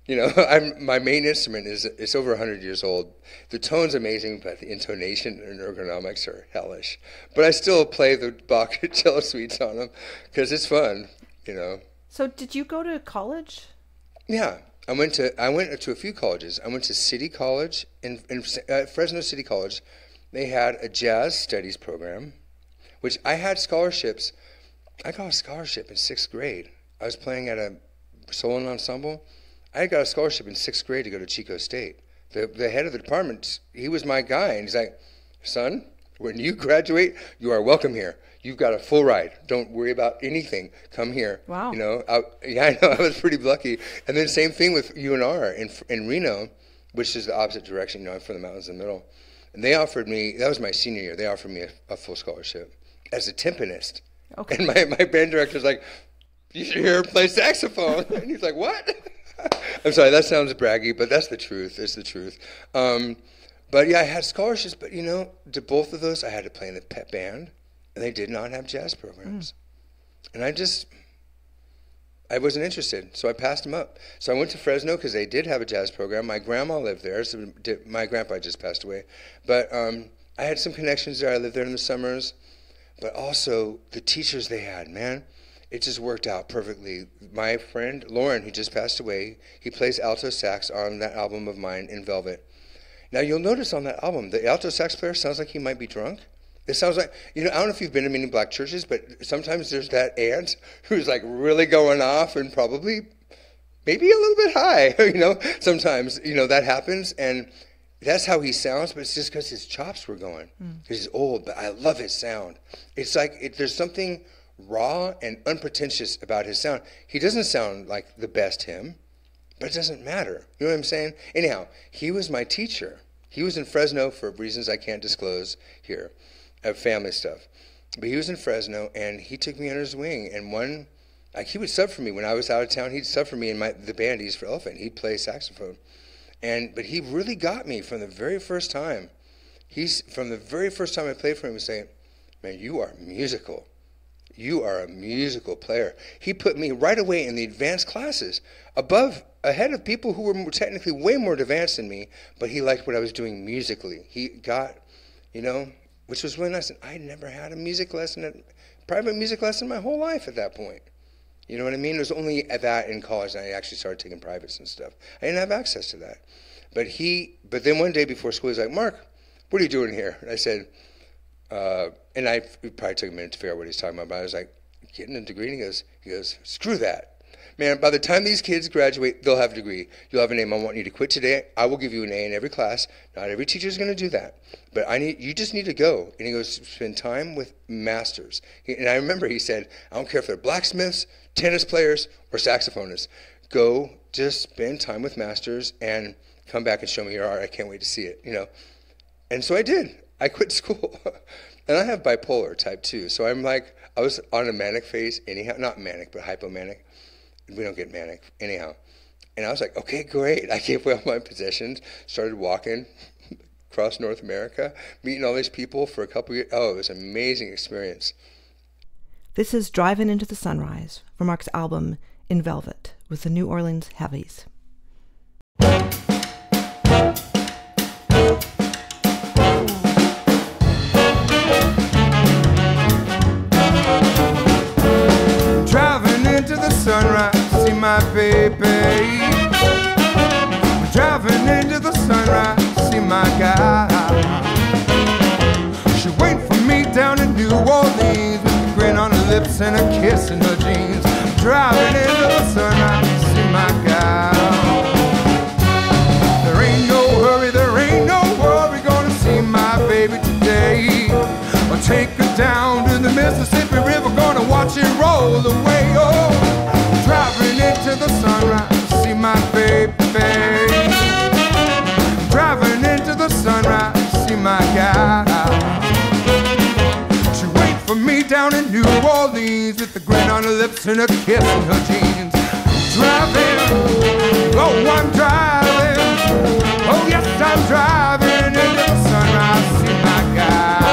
My main instrument it's over 100 years old. The tone's amazing, but the intonation and ergonomics are hellish. But I still play the Bach cello suites on them because it's fun, So did you go to college? Yeah, I went to a few colleges. I went to City College in Fresno City College. They had a jazz studies program, which I had scholarships. I got a scholarship in 6th grade. I was playing at a solo ensemble. I got a scholarship in 6th grade to go to Chico State. The head of the department, he was my guy, and he's like, son, when you graduate, you are welcome here. You've got a full ride. Don't worry about anything. Come here. Wow. I know. I was pretty lucky. And then same thing with UNR in Reno, which is the opposite direction. I'm from the mountains in the middle. And they offered me, that was my senior year, they offered me a full scholarship as a timpanist. Okay. And my band director's like, you should hear her play saxophone. And he's like, what? I'm sorry, that sounds braggy, but that's the truth. It's the truth. But yeah, I had scholarships, but to both of those, I had to play in the pep band, and they did not have jazz programs. And I wasn't interested, so I passed them up. So I went to Fresno because they did have a jazz program. My grandma lived there. So my grandpa just passed away. But I had some connections there. I lived there in the summers. But also, the teachers they had, man, it just worked out perfectly. My friend, Lauren, who just passed away, he plays alto sax on that album of mine, In Velvet. Now, you'll notice on that album, the alto sax player sounds like he might be drunk. It sounds like, I don't know if you've been to many black churches, but sometimes there's that aunt who's like really going off and probably maybe a little bit high, Sometimes, that happens, and that's how he sounds, but it's just because his chops were going. He's old, but I love his sound. It's like there's something raw and unpretentious about his sound. He doesn't sound like the best him, but it doesn't matter. You know what I'm saying? Anyhow, he was my teacher. He was in Fresno for reasons I can't disclose here, of family stuff. But he was in Fresno, and he took me under his wing. And he would sub for me when I was out of town. He'd sub for me in the band East for Elephant. He'd play saxophone. But he really got me from the very first time. From the very first time I played for him, he was saying, man, you are musical. You are a musical player. He put me right away in the advanced classes, ahead of people who were technically way more advanced than me, but he liked what I was doing musically. He got, which was really nice. And I never had a private music lesson my whole life at that point. You know what I mean? It was only at that in college that I actually started taking privates and stuff. I didn't have access to that. But then one day before school, he's like, Mark, what are you doing here? And I said, and it probably took a minute to figure out what he's talking about, but I was like, getting a degree? And he goes, screw that. Man, by the time these kids graduate, they'll have a degree. You'll have a name. I want you to quit today. I will give you an A in every class. Not every teacher is going to do that. But you just need to go. And he goes, spend time with masters. And I remember he said, I don't care if they're blacksmiths, tennis players, or saxophonists. Go just spend time with masters and come back and show me your art. I can't wait to see it, And so I did. I quit school. And I have bipolar type 2. So I was on a manic phase anyhow. Not manic, but hypomanic. We don't get manic anyhow. And I was like, okay, great. I gave away all my possessions, started walking across North America, meeting all these people for a couple years. Oh, it was an amazing experience. This is Driving Into the Sunrise from Mark's album In Velvet with the New Orleans Heavies. Driving into the sunrise, see my baby. Driving into the sunrise, see my guy. She waiting for me down in New Orleans with a grin on her lips and a kiss in her jeans. Driving into the sunrise, see my guy. There ain't no hurry, there ain't no worry, gonna see my baby today. I'll take her down to the Mississippi River, gonna watch it roll away. Oh, driving into the sunrise, see my baby. Driving into the sunrise, see my guy. She wait for me down in New Orleans with a grin on her lips and a kiss in her jeans. Driving, oh I'm driving, oh yes I'm driving into the sunrise, see my guy.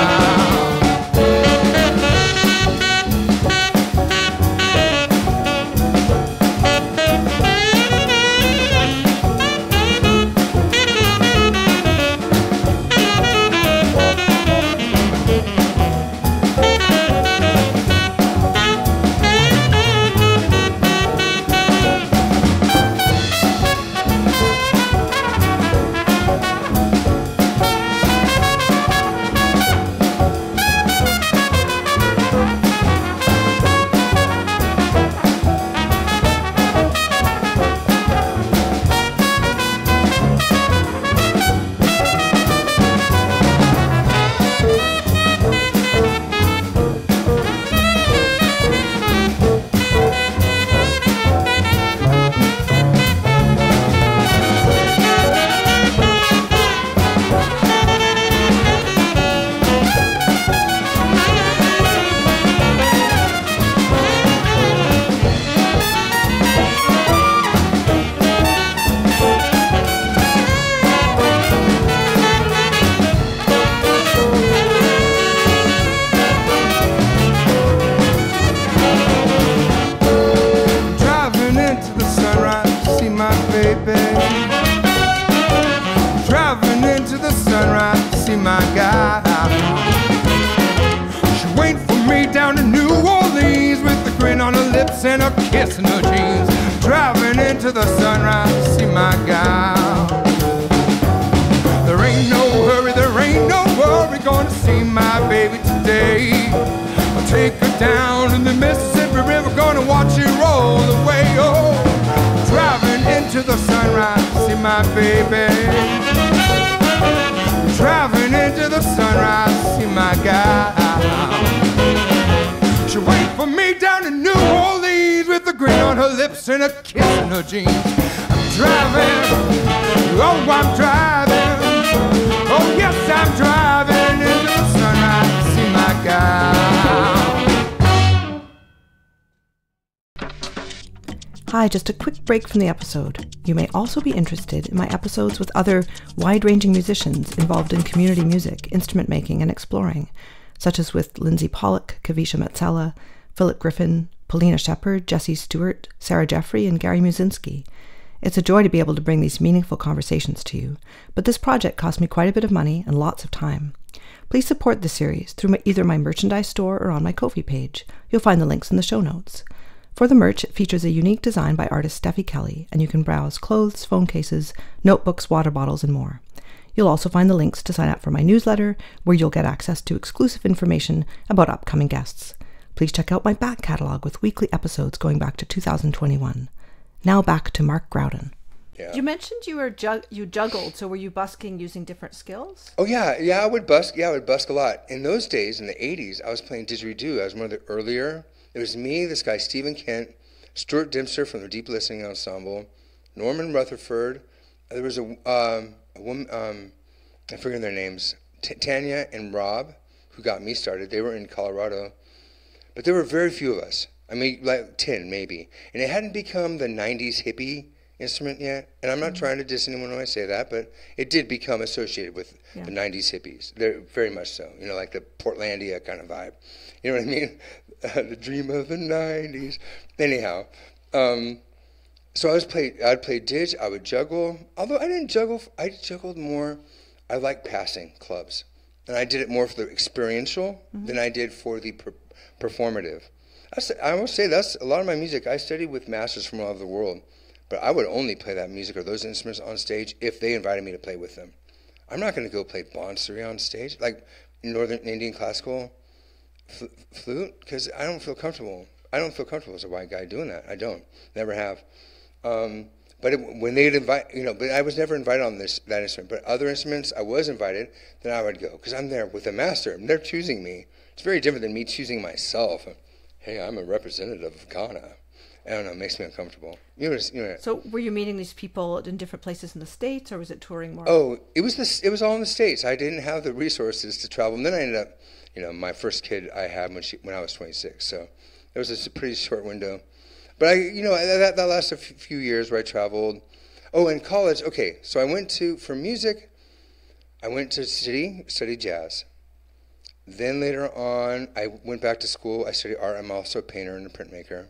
And a kiss in her jeans, driving into the sunrise, see my gal. There ain't no hurry, there ain't no worry, gonna see my baby today. I'll take her down in the Mississippi River, gonna watch it roll away. Oh, driving into the sunrise, see my baby. the sunrise, see my gal. She wait for me down in New Orleans with a grin on her lips and a kiss in her jeans. I'm driving, oh I'm driving, oh yes I'm driving into the sunrise, see my gal. Hi, just a quick break from the episode. You may also be interested in my episodes with other wide-ranging musicians involved in community music, instrument making, and exploring, such as with Lindsay Pollock, Kavisha Metzela, Philip Griffin, Paulina Shepard, Jesse Stewart, Sarah Jeffrey, and Gary Musinski. It's a joy to be able to bring these meaningful conversations to you, but this project cost me quite a bit of money and lots of time. Please support the series through either my merchandise store or on my Ko-fi page. You'll find the links in the show notes. For the merch, it features a unique design by artist Steffi Kelly, and you can browse clothes, phone cases, notebooks, water bottles, and more. You'll also find the links to sign up for my newsletter, where you'll get access to exclusive information about upcoming guests. Please check out my back catalog with weekly episodes going back to 2021. Now back to Mark Growden. Yeah. You mentioned you were you juggled, so were you busking using different skills? Oh yeah, I would busk. Yeah, I would busk a lot. In those days, in the 80s, I was playing didgeridoo. I was one of the earlier. It was me, this guy Stephen Kent, Stuart Dimster from the Deep Listening Ensemble, Norman Rutherford. There was a woman, I forget their names, Tanya and Rob, who got me started. They were in Colorado, but there were very few of us. I mean, like 10 maybe, and it hadn't become the 90s hippie instrument yet. And I'm not trying to diss anyone when I say that, but it did become associated with the 90s hippies. They're very much so, you know, like the Portlandia kind of vibe. You know what I mean? The dream of the 90s. Anyhow, so I'd play didge, I would juggle. Although I didn't juggle, I juggled more. I like passing clubs. And I did it more for the experiential than I did for the performative. I will say that's a lot of my music. I studied with masters from all over the world, but I would only play that music or those instruments on stage if they invited me to play with them. I'm not going to go play bansuri on stage, like Northern Indian classical flute, because I don't feel comfortable. I don't feel comfortable as a white guy doing that. I don't. Never have. But when they'd invite, you know, but I was never invited on that instrument. But other instruments, I was invited, then I would go, because I'm there with a master, and they're choosing me. It's very different than me choosing myself. Hey, I'm a representative of Ghana. I don't know, it makes me uncomfortable. So were you meeting these people in different places in the States, or was it touring more? Oh, it was all in the States. I didn't have the resources to travel. And then I ended up, you know, my first kid I had when I was 26. So it was a pretty short window. But that lasted a few years where I traveled. Oh, in college, okay, so for music, I went to City, studied jazz. Then later on, I went back to school. I studied art. I'm also a painter and a printmaker.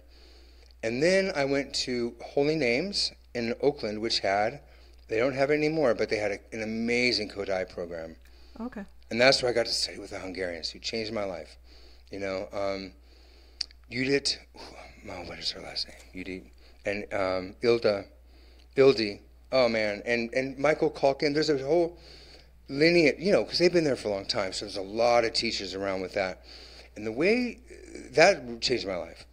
And then I went to Holy Names in Oakland, which they don't have it anymore, but they had an amazing Kodai program. Okay. And that's where I got to study with the Hungarians, who changed my life. You know, Judith, what is her last name? Judith. And Ildi. Oh, man. And Michael Kalkin. There's a whole lineage, you know, because they've been there for a long time, so there's a lot of teachers around with that. And the way that changed my life,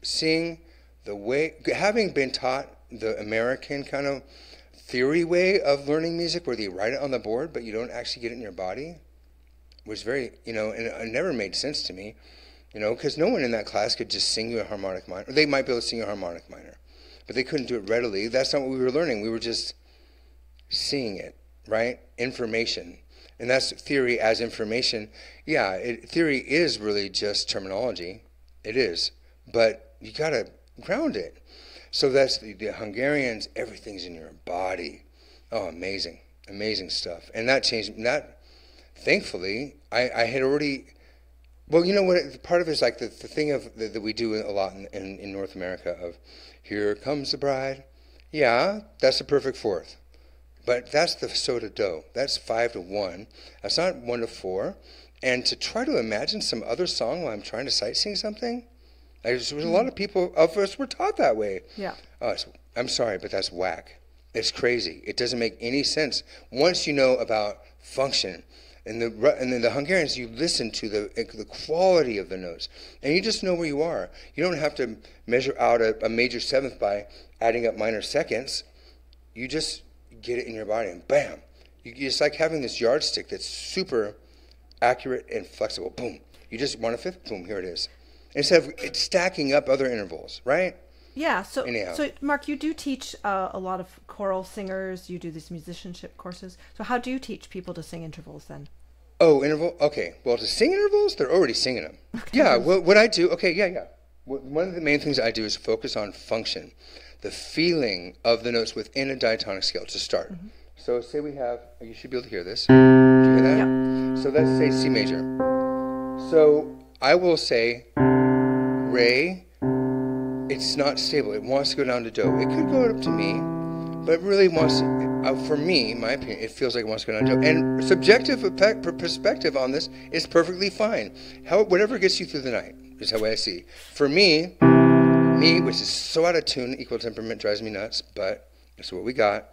having been taught the American kind of theory way of learning music, where they write it on the board, but you don't actually get it in your body, was very, you know, and it never made sense to me, you know, because no one in that class could just sing you a harmonic minor. They might be able to sing a harmonic minor, but they couldn't do it readily. That's not what we were learning. We were just seeing it, right? Information. And that's theory as information. Yeah, theory is really just terminology. It is. But you got to ground it. So that's the Hungarians, everything's in your body. Oh, amazing. Amazing stuff. And that changed, thankfully, I had already, well, you know what, part of it is like the thing that we do a lot in North America of, here comes the bride. Yeah, that's the perfect fourth. But that's the soda dough. That's 5-1. That's not 1-4. And to try to imagine some other song while I'm trying to sight sing something, there's a lot of people of us were taught that way. Yeah. I'm sorry, but that's whack. It's crazy. It doesn't make any sense. Once you know about function, and then the Hungarians, you listen to the quality of the notes, and you just know where you are. You don't have to measure out a major seventh by adding up minor seconds. You just get it in your body, and bam! It's like having this yardstick that's super accurate and flexible. Boom. You just want a fifth, boom, here it is. Instead of it stacking up other intervals, right? Yeah. So, Anyhow. so Mark, you do teach a lot of choral singers. You do these musicianship courses. So how do you teach people to sing intervals then? Oh, interval? Okay. Well, to sing intervals, they're already singing them. Okay. Yeah, well, what I do, one of the main things I do is focus on function, the feeling of the notes within a diatonic scale to start. Mm-hmm. So say we have, you should be able to hear this. Do you hear that? Yeah. So let's say C major. So I will say, Re, it's not stable. It wants to go down to Do. It could go up to Mi, but it really wants to, for me, my opinion, it feels like it wants to go down to Do. And subjective perspective on this is perfectly fine. Whatever gets you through the night is how I see. For me, which is so out of tune, equal temperament drives me nuts, but it's what we got.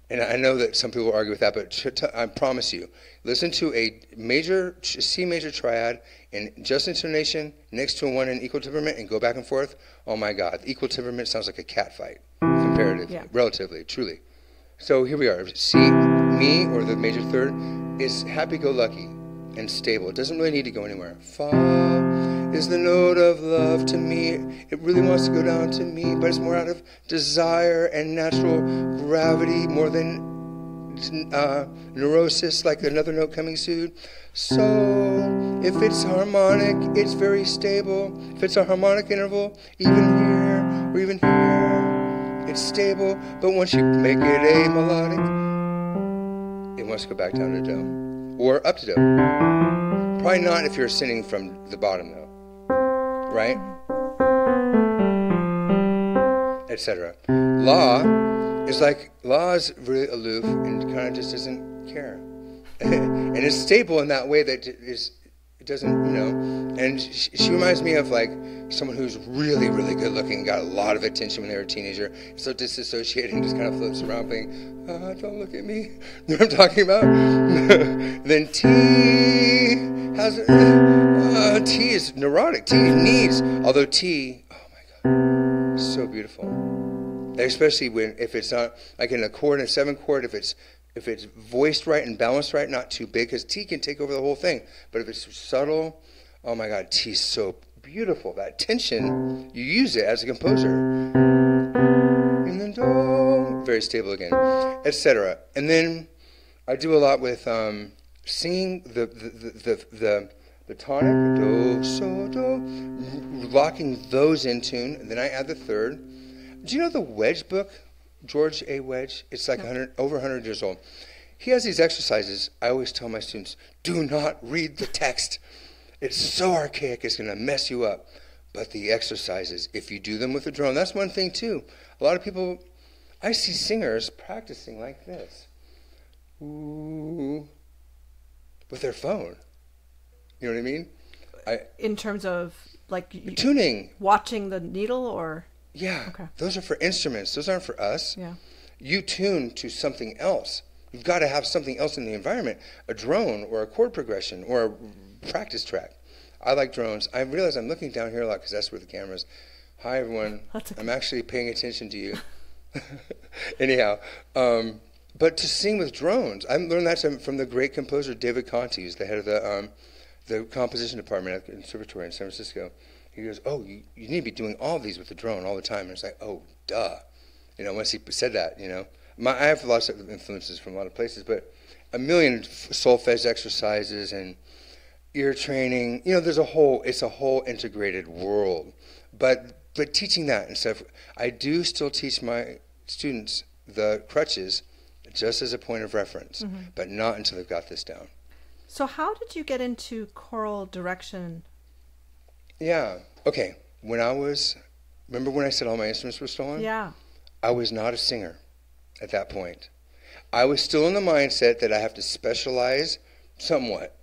And I know that some people argue with that, but I promise you, listen to a major C major triad in just intonation next to a one in equal temperament and go back and forth. Oh my God, the equal temperament sounds like a cat fight, comparatively, relatively, truly. So here we are. C, Mi, or the major third, is happy-go-lucky and stable. It doesn't really need to go anywhere. Fa is the note of love to me. It really wants to go down to me, but it's more out of desire and natural gravity more than neurosis, like another note coming soon. So if it's harmonic, it's very stable. If it's a harmonic interval, even here or even here, it's stable. But once you make it a melodic, it wants to go back down to Do or up to Do. Probably not if you're singing from the bottom though, right? Etc. La is really aloof and kind of just doesn't care, and it's stable in that way that it doesn't, And she reminds me of like someone who's really, really good looking, got a lot of attention when they were a teenager, so disassociated and just kind of floats around playing, don't look at me. You know what I'm talking about? Then T has, T is neurotic. T needs, although T, oh my God, so beautiful. Especially if it's not like in a chord, in a 7-chord, if it's voiced right and balanced right, not too big, because T can take over the whole thing. But if it's subtle, oh my God, T's so beautiful. That tension, you use it as a composer. And then Do, very stable again, etc. And then I do a lot with singing the tonic, Do, So, Do, locking those in tune, and then I add the third. Do you know the Wedge book? George A. Wedge? It's like over 100 years old. He has these exercises. I always tell my students, do not read the text. It's so archaic, it's going to mess you up. But the exercises, if you do them with a drone, that's one thing too. A lot of people, I see singers practicing like this. Ooh, with their phone. You know what I mean? In terms of like tuning. Watching the needle or? Yeah, okay. Those are for instruments. Those aren't for us. Yeah. You tune to something else. You've got to have something else in the environment, a drone or a chord progression or a practice track. I like drones. I realize I'm looking down here a lot because that's where the camera is. Hi, everyone. Okay. I'm actually paying attention to you. Anyhow, but to sing with drones, I learned that from the great composer David Conti, who's the head of the composition department at the Conservatory in San Francisco. He goes, you need to be doing all these with the drone all the time. And it's like, duh. Once he said that, I have lots of influences from a lot of places, but a million solfege exercises and ear training. It's a whole integrated world. But teaching that and stuff, I do still teach my students the crutches just as a point of reference, but not until they've got this down. So how did you get into choral direction? Yeah. Okay. Remember when I said all my instruments were stolen? Yeah. I was not a singer at that point. I was still in the mindset that I have to specialize somewhat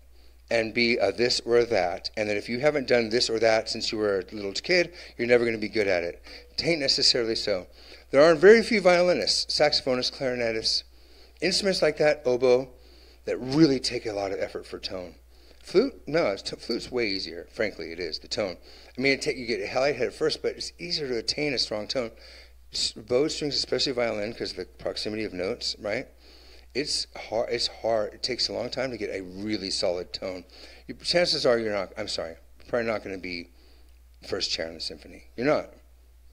and be a this or that, and that if you haven't done this or that since you were a little kid, you're never going to be good at it. It ain't necessarily so. There are very few violinists, saxophonists, clarinetists, instruments like that, oboe, that really take a lot of effort for tone. Flute? No, flute's way easier. Frankly, it is, the tone. I mean, you get a lighthead at first, but it's easier to attain a strong tone. Bowed strings, especially violin, because of the proximity of notes, right? It's hard. It's hard. It takes a long time to get a really solid tone. Chances are you're not. I'm sorry. Probably not going to be first chair in the symphony. You're not.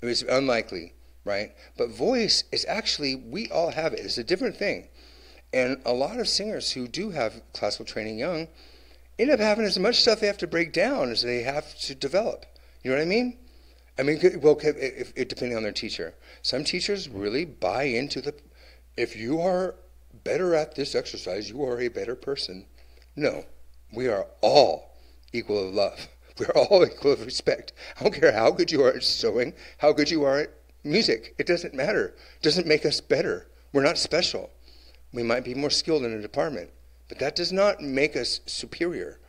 It's unlikely, right? But voice is actually, we all have it. It's a different thing. And a lot of singers who do have classical training young end up having as much stuff they have to break down as they have to develop. You know what I mean? I mean, well, if depending on their teacher. Some teachers really buy into if you are better at this exercise, you are a better person. No, we are all equal of love. We are all equal of respect. I don't care how good you are at sewing, how good you are at music. It doesn't matter. It doesn't make us better. We're not special. We might be more skilled in a department, but that does not make us superior.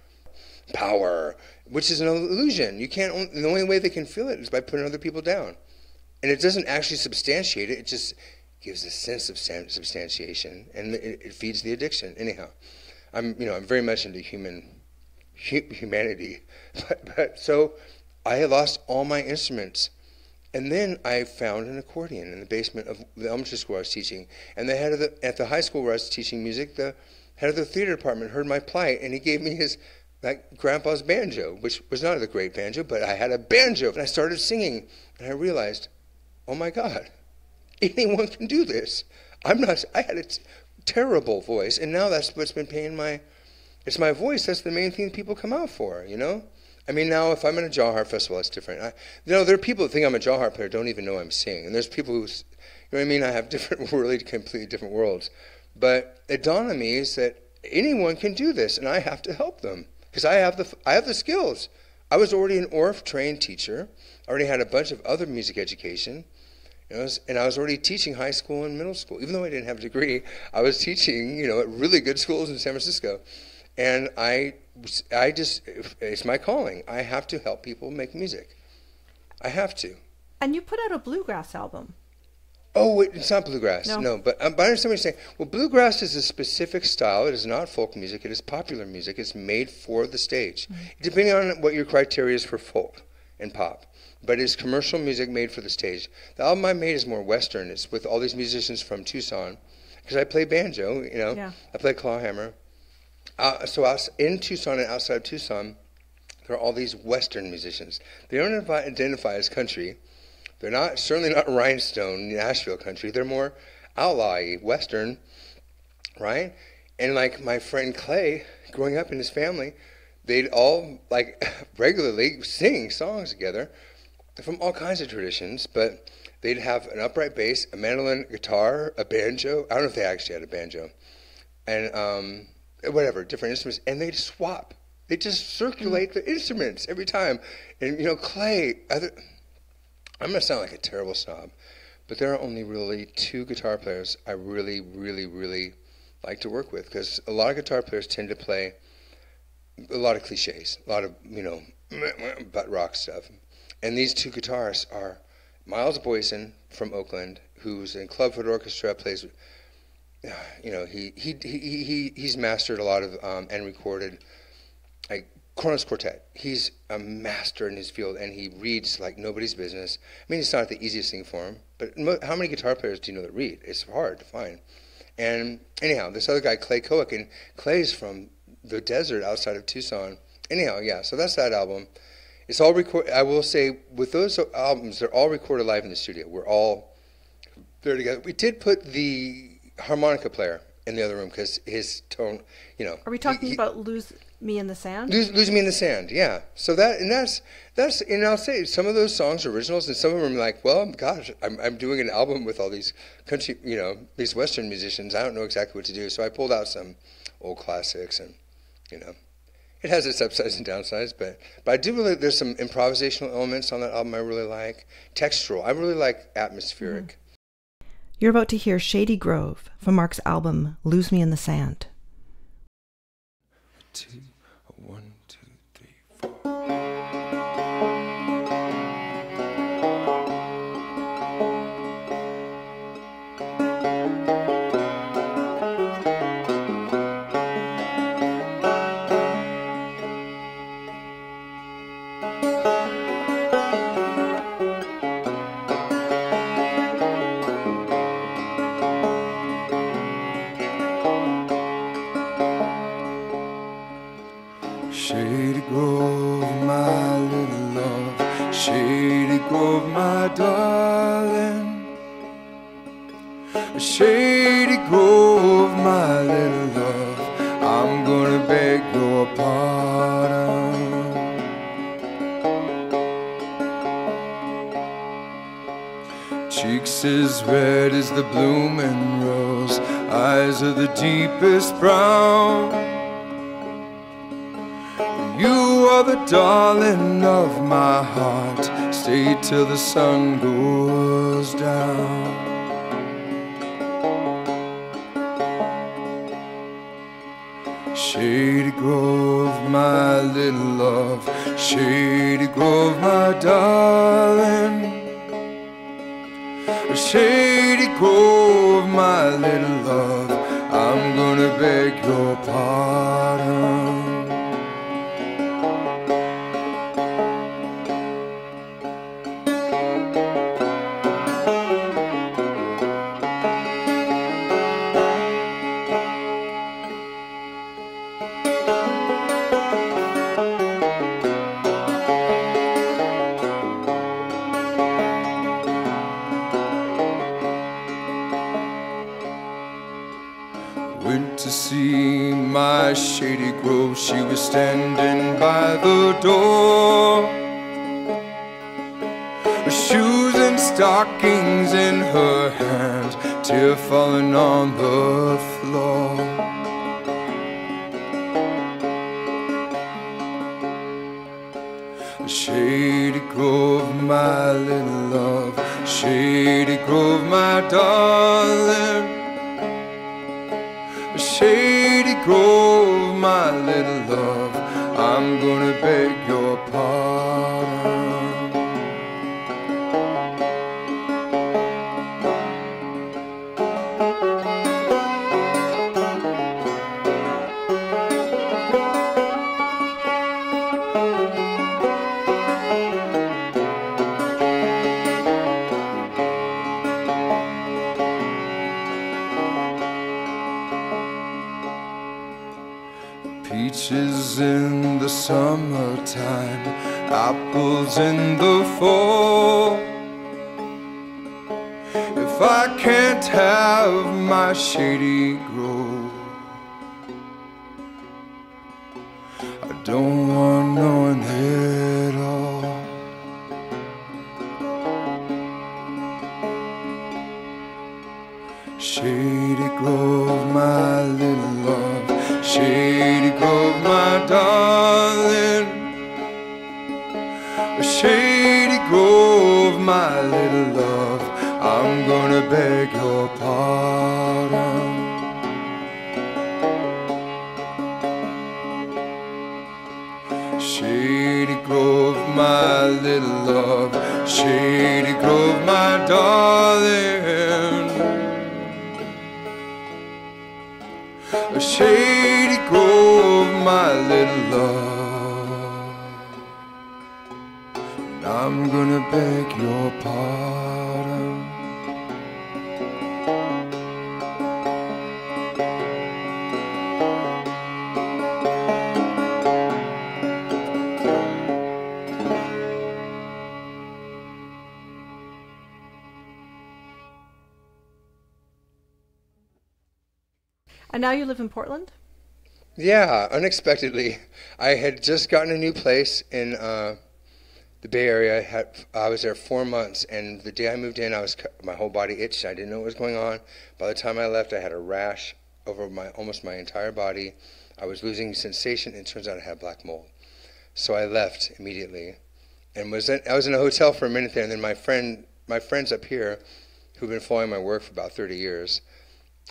Power, which is an illusion. You can't. The only way they can feel it is by putting other people down, and it doesn't actually substantiate it. It just gives a sense of substantiation, and it feeds the addiction. Anyhow, I'm very much into humanity, but so I had lost all my instruments, and then I found an accordion in the basement of the elementary school I was teaching, and the head of at the high school where I was teaching music, the head of the theater department heard my plight, and he gave me his grandpa's banjo, which was not a great banjo, but I had a banjo, and I started singing, and I realized, oh my God, anyone can do this. I had a terrible voice, and now that's what's been paying it's my voice. That's the main thing people come out for, you know? I mean, now if I'm in a Jaw Harp festival, it's different. There are people that think I'm a Jaw Harp player, don't even know I'm singing, and there's people who, you know what I mean? I have really completely different worlds. But it dawned on me is that anyone can do this, and I have to help them. Because I have the skills. I was already an ORF trained teacher. I already had a bunch of other music education, and I was already teaching high school and middle school. Even though I didn't have a degree, I was teaching, at really good schools in San Francisco. And it's my calling. I have to help people make music. I have to. And you put out a bluegrass album. Oh, wait, it's not bluegrass. No, but I understand what you're saying. Well, bluegrass is a specific style. It is not folk music. It is popular music. It's made for the stage, depending on what your criteria is for folk and pop. But it's commercial music made for the stage. The album I made is more Western. It's with all these musicians from Tucson, because I play banjo, Yeah. I play clawhammer. So in Tucson and outside of Tucson, there are all these Western musicians. They don't identify as country. They're certainly not rhinestone Nashville country. They're more outlaw-y, Western, right? And like my friend Clay, growing up in his family, they'd all regularly sing songs together from all kinds of traditions, but they'd have an upright bass, a mandolin, guitar, a banjo. I don't know if they actually had a banjo, and whatever, different instruments, and they'd swap. They just circulate the instruments every time. And Clay, I'm going to sound like a terrible snob, but there are only really 2 guitar players I really, really, really like to work with, because a lot of guitar players tend to play a lot of cliches, a lot of, butt rock stuff. And these 2 guitarists are Miles Boyson from Oakland, who's in Clubfoot Orchestra, plays, he's mastered a lot of and recorded, Kronos Quartet. He's a master in his field, and he reads like nobody's business. I mean, it's not the easiest thing for him, but how many guitar players do you know that read? It's hard to find. And anyhow, this other guy, Clay Kowick, and Clay's from the desert outside of Tucson. Anyhow, yeah, so that's that album. It's all recorded. I will say, with those albums, they're all recorded live in the studio. We're all there together. We did put the harmonica player in the other room because his tone, Are we talking about Lose Me in the Sand? Lose Me in the Sand, yeah. So that's and I'll say some of those songs are originals, and some of them are like, well, gosh, I'm doing an album with all these country, these Western musicians. I don't know exactly what to do, so I pulled out some old classics, and it has its upsides and downsides, but I do really, there's some improvisational elements on that album I really like. Textural, I really like atmospheric. You're about to hear Shady Grove from Mark's album Lose Me in the Sand. 2, 1, 2, 3, 4. Shady Grove, my darling. Shady Grove, my little love, I'm gonna beg your pardon. Cheeks as red as the blooming rose, eyes are the deepest brown. You are the darling of my heart, stay till the sun goes down. Shady Grove, my little love, Shady Grove, my darling. Shady Grove, my little love, I'm gonna beg your pardon. To see my Shady Grove, she was standing by the door, shoes and stockings in her hand, tear falling on the floor. Shady Grove, my little love, Shady Grove, my darling. Shady Grove, my little love, I'm gonna beg your pardon. Peaches in the summertime, apples in the fall. If I can't have my Shady Grove, I don't want no one at all. Shady Grove, my little love, Shady Grove, my darling. Shady Grove, my little love, I'm gonna beg your pardon. Shady Grove, my little love, Shady Grove, my darling. Shady Grove, my little love, and I'm gonna beg your pardon. And now you live in Portland? Yeah, unexpectedly. I had just gotten a new place in the Bay Area. I was there 4 months, and the day I moved in, my whole body itched. I didn't know what was going on. By the time I left, I had a rash over almost my entire body. I was losing sensation, and it turns out I had black mold. So I left immediately, and I was in a hotel for a minute there, and then my friends up here, who've been following my work for about 30 years,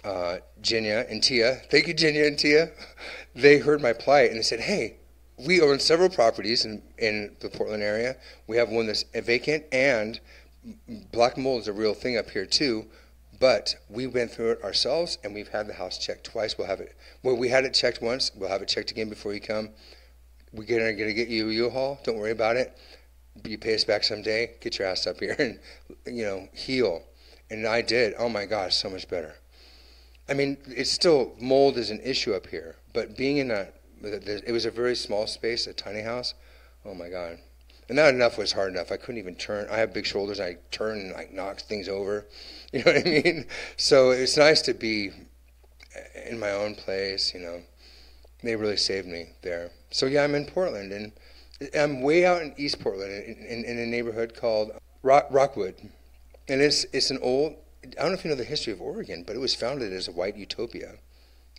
Jinya and Tia, thank you Jinya and Tia, they heard my plight and they said, hey, we own several properties in the Portland area. We have one that's vacant, and black mold is a real thing up here too, but we went through it ourselves and we've had the house checked twice. We had it checked once, we'll have it checked again before you come. We're gonna get you a U-Haul, don't worry about it. You pay us back someday, get your ass up here and heal. And I did. Oh my gosh, so much better. I mean, it's still, mold is an issue up here, but being in it was a very small space, a tiny house. Oh my God. And not enough was hard enough. I couldn't even turn. I have big shoulders. I turn and like knock things over. You know what I mean? So it's nice to be in my own place, you know. They really saved me there. So yeah, I'm in Portland, and I'm way out in East Portland in a neighborhood called Rockwood. And it's an old, I don't know if you know the history of Oregon, but it was founded as a white utopia.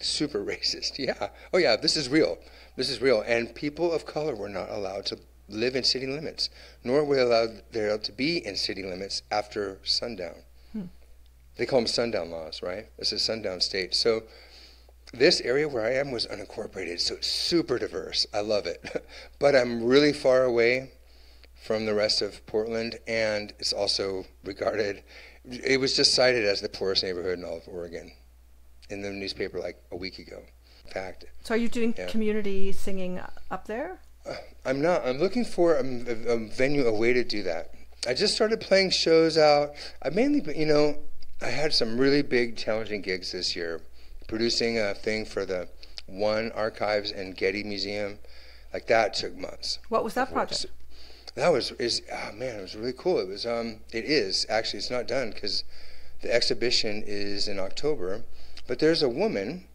Super racist, yeah. Oh yeah, this is real. This is real. And people of color were not allowed to live in city limits, nor were they allowed to be in city limits after sundown. They call them sundown laws, right? It's a sundown state. So this area where I am was unincorporated, so it's super diverse. I love it. But I'm really far away from the rest of Portland, and it's also regarded, it was just cited as the poorest neighborhood in all of Oregon in the newspaper like a week ago. In fact. So are you doing community singing up there? I'm not. I'm looking for a venue, a way to do that. I just started playing shows out. I mainly, you know, I had some really big, challenging gigs this year, producing a thing for the One Archives and Getty Museum. Like that took months. What was that project? That was, oh man, it was really cool. It was, it is, actually, it's not done because the exhibition is in October. But there's a woman,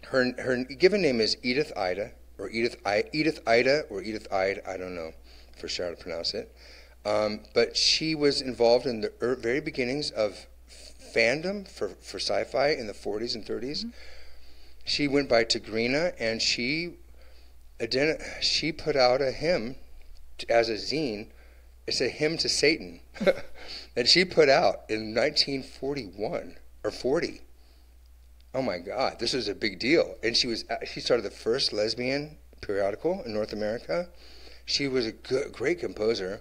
her given name is Edyth Eyde, or Edyth Eyde, or Edyth Eyde, I don't know for sure how to pronounce it. But she was involved in the very beginnings of fandom for sci-fi in the 40s and 30s. She went by Tigrina, and she put out a hymn as a zine. It's a hymn to Satan that she put out in 1941 or 40. Oh my God, this was a big deal. And she started the first lesbian periodical in North America. She was a great composer,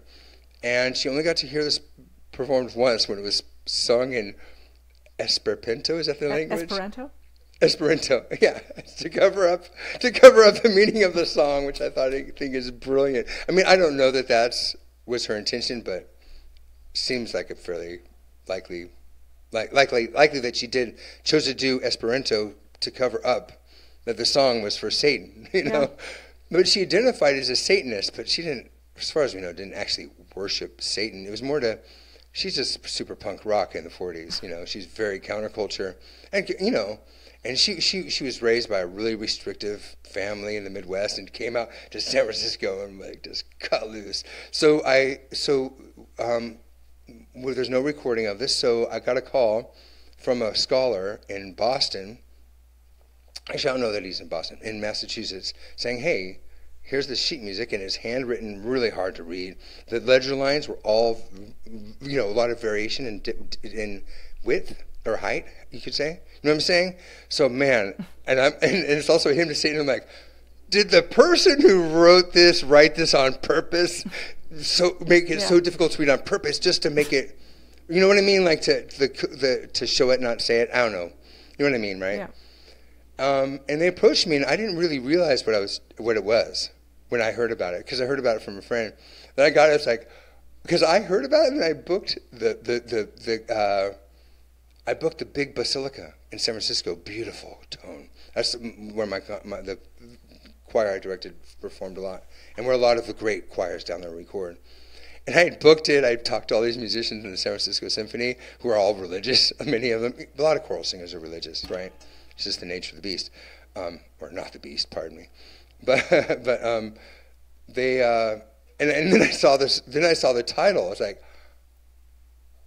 and she only got to hear this performed once when it was sung in Esperanto. Is that the language? Esperanto, yeah, to cover up the meaning of the song, which I think is brilliant. I mean, I don't know that was her intention, but seems like a fairly likely that she chose to do Esperanto to cover up that the song was for Satan, you know. But she identified as a Satanist, but she didn't, as far as we know, didn't actually worship Satan. It was more she's just super punk rock in the 40s, you know. She's very counterculture, and you know. And she was raised by a really restrictive family in the Midwest and came out to San Francisco and like just cut loose. So well, there's no recording of this, so I got a call from a scholar in Boston. Actually, I don't know that he's in Boston, in Massachusetts, saying, hey, here's the sheet music, and it's handwritten, really hard to read. The ledger lines were all, you know, a lot of variation in width or height, you could say. You know what I'm saying? So, man, and it's also a hymn to Satan. I'm like, did the person who wrote this write this on purpose? So make it so difficult to read on purpose just to make it, you know what I mean? Like to show it, not say it. I don't know. You know what I mean, right? Yeah. And they approached me, and I didn't really realize what it was when I heard about it, because I heard about it from a friend. Then I got it. It's like, because I heard about it, and I booked I booked the big basilica in San Francisco. Beautiful tone. That's where the choir I directed performed a lot, and where a lot of the great choirs down there record. And I had booked it. I talked to all these musicians in the San Francisco Symphony who are all religious. Many of them, a lot of choral singers are religious, right? It's just the nature of the beast, or not the beast. Pardon me. But they and then I saw this. Then I saw the title. I was like,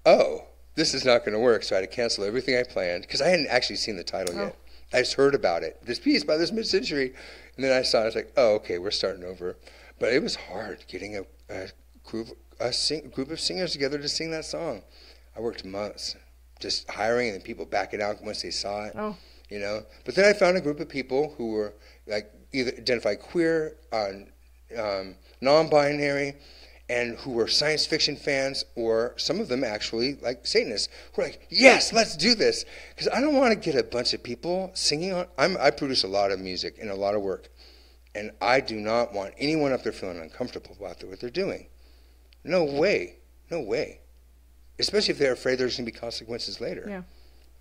oh, this is not going to work. So I had to cancel everything I planned because I hadn't actually seen the title yet. I just heard about it. This piece by this mid-century. And then I saw it. I was like, oh, okay, we're starting over. But it was hard getting a group of singers together to sing that song. I worked months just hiring, and then people backing out once they saw it. Oh. You know. But then I found a group of people who were like either identified queer, non-binary, and who were science fiction fans, or some of them actually like Satanists, who were like, yes, let's do this. Because I don't want to get a bunch of people singing on. I produce a lot of music and a lot of work, and I do not want anyone up there feeling uncomfortable about what they're doing. No way. No way. Especially if they're afraid there's going to be consequences later. Yeah.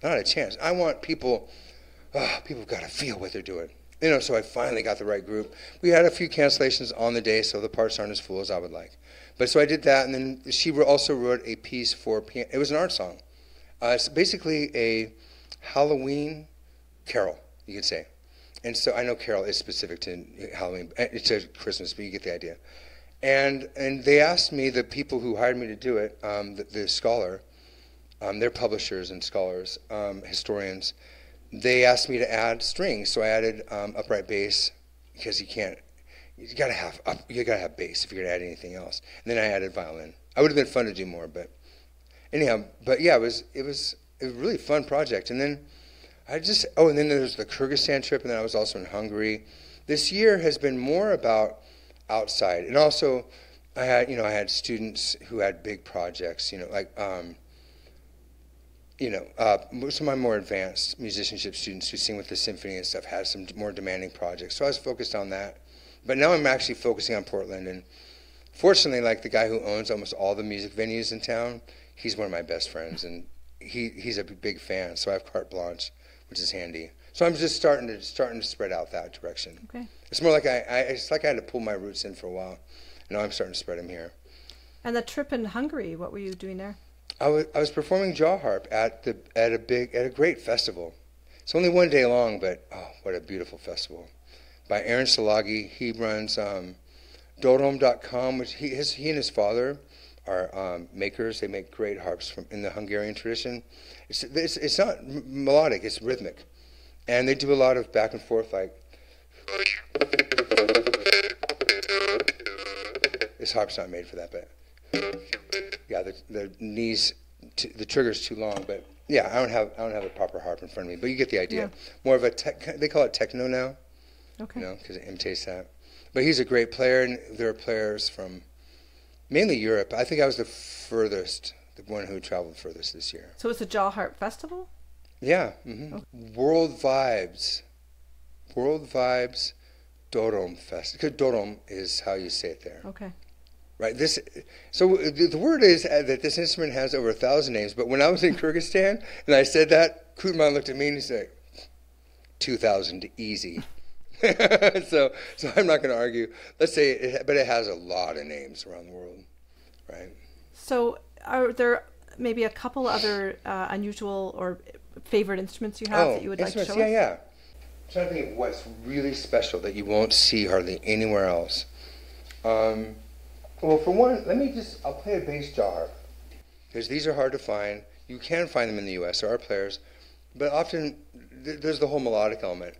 Not a chance. I want people got to feel what they're doing. So I finally got the right group. We had a few cancellations on the day, so the parts aren't as full as I would like. But so I did that, and then she also wrote a piece for piano. It was an art song. It's basically a Halloween carol, you could say. And so I know carol is specific to Halloween. It's a Christmas, but you get the idea. And they asked me, the people who hired me to do it, the scholar, they're publishers and scholars, historians. They asked me to add strings, so I added upright bass, because you gotta have bass if you're gonna add anything else. And then I added violin. I would have been fun to do more, but anyhow. But yeah, it was a really fun project. And then and then there's the Kyrgyzstan trip, and then I was also in Hungary. This year has been more about outside, and also I had students who had big projects, like. Some of my more advanced musicianship students who sing with the symphony and stuff had some more demanding projects. So I was focused on that. But now I'm actually focusing on Portland. And fortunately, like the guy who owns almost all the music venues in town, he's one of my best friends. And he's a big fan. So I have carte blanche, which is handy. So I'm just starting to spread out that direction. Okay. It's more like it's like I had to pull my roots in for a while. Now I'm starting to spread them here. And the trip in Hungary, what were you doing there? I was performing jaw harp at a great festival. It's only one day long, but oh, what a beautiful festival! By Aron Szilagyi. He runs Dodom.com, which he and his father are makers. They make great harps in the Hungarian tradition. It's not melodic; it's rhythmic, and they do a lot of back and forth. Like this harp's not made for that, but. Yeah, the knees, the trigger's too long, but yeah, I don't have a proper harp in front of me, but you get the idea. Yeah. More of they call it techno now, because it imitates that. But he's a great player, and there are players from mainly Europe. I think I was the one who traveled furthest this year. So it's a Jaw Harp Festival? Yeah. Mm-hmm. Okay. World Vibes Dodom Fest. Because Dodom is how you say it there. Okay. Right. So the word is that this instrument has over 1,000 names. But when I was in Kyrgyzstan and I said that, Kutman looked at me and he said, 2,000 easy. so I'm not going to argue. Let's say, but it has a lot of names around the world, right? So are there maybe a couple other unusual or favorite instruments you have that you would like to show us? Yeah. I'm trying to think of what's really special that you won't see hardly anywhere else. Well, for one, I'll play a bass jaw harp, because these are hard to find. You can find them in the U.S., there are players, but often there's the whole melodic element.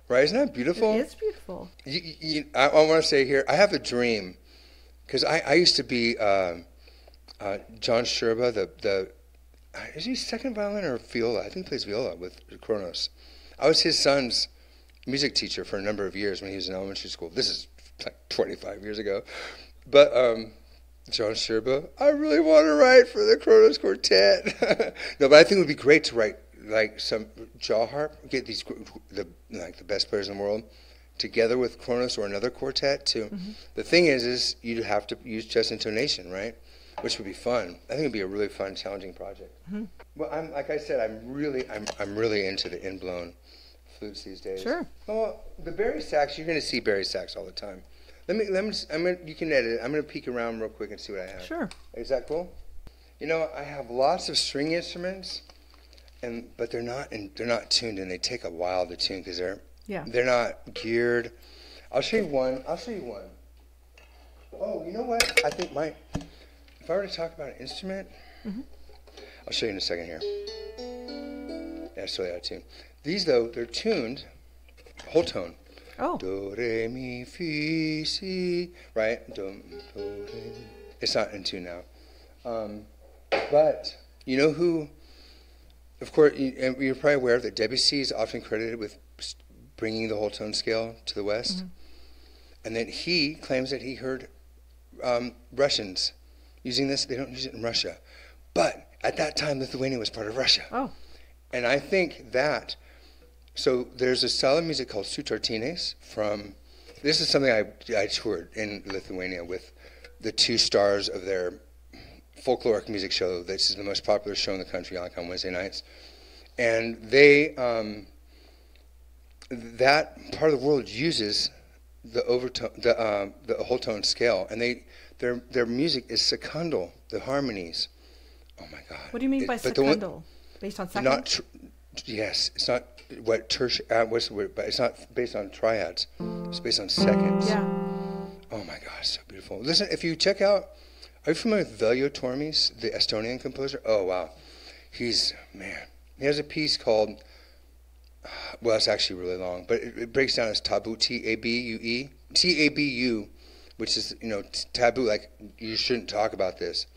Right? Isn't that beautiful? It is beautiful. I want to say here, I have a dream, because I used to be John Sherba, is he second violin or viola? I think he plays viola with Kronos. I was his son's music teacher for a number of years when he was in elementary school. This is like 25 years ago. But John Sherba, I really want to write for the Kronos Quartet. No, but I think it would be great to write like some jaw harp, get the best players in the world together with Kronos or another quartet too. Mm-hmm. The thing is you'd have to use just intonation, right? Which would be fun. I think it'd be a really fun, challenging project. Mm-hmm. Well, I'm really into the in-blown flutes these days. Sure. Well, the bari sax, you're going to see bari sax all the time. You can edit it. I'm going to peek around real quick and see what I have. Sure. Is that cool? I have lots of string instruments. But they're not tuned, and they take a while to tune because they're not geared. I'll show you one. Oh, you know what? I think if I were to talk about an instrument, mm-hmm. I'll show you in a second here. Yeah, it's totally out of tune. These though, they're tuned, whole tone. Oh. Do re mi fi si, right? Do re. It's not in tune now. But you know who of course, and you're probably aware that Debussy is often credited with bringing the whole tone scale to the West. Mm-hmm. And then he claims that he heard Russians using this. They don't use it in Russia. But at that time, Lithuania was part of Russia. Oh. And I think that, so there's a style of music called sutartines from, this is something I toured in Lithuania with the 2 stars of their folkloric music show. This is the most popular show in the country, like on Wednesday nights. And they, that part of the world uses the overtone, the whole tone scale, and their music is secondal, the harmonies. Oh my God! What do you mean by secondal? Based on seconds? Yes, it's not what what's the word? But it's not based on triads. It's based on seconds. Yeah. Oh my God, so beautiful. Listen, if you check out, are you familiar with Veljo Tormis, the Estonian composer? Oh wow, he has a piece called. Well, it's actually really long, but it breaks down as Tabu, T-A-B-U-E, T-A-B-U, which is, taboo, like you shouldn't talk about this.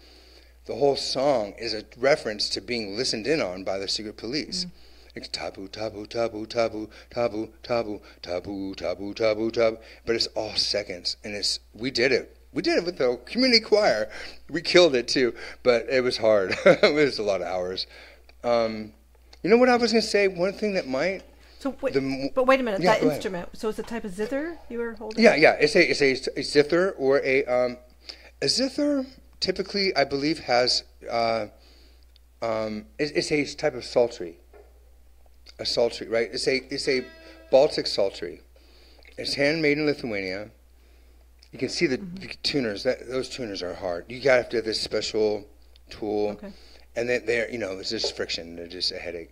The whole song is a reference to being listened in on by the secret police. Mm. It's taboo, taboo, taboo, taboo, taboo, taboo, taboo, taboo, taboo, taboo, but it's all seconds, and we did it. We did it with the community choir. We killed it too, but it was hard. It was a lot of hours. You know what I was going to say? One thing that might... but wait a minute. Yeah, that instrument, so it's a type of zither you were holding? Yeah. It's a zither, or a zither typically, I believe, has... it's a type of psaltery. A psaltery, right? It's a Baltic psaltery. It's handmade in Lithuania. You can see the tuners. Those tuners are hard. You got to have this special tool. Okay. And then it's just friction. They're just a headache.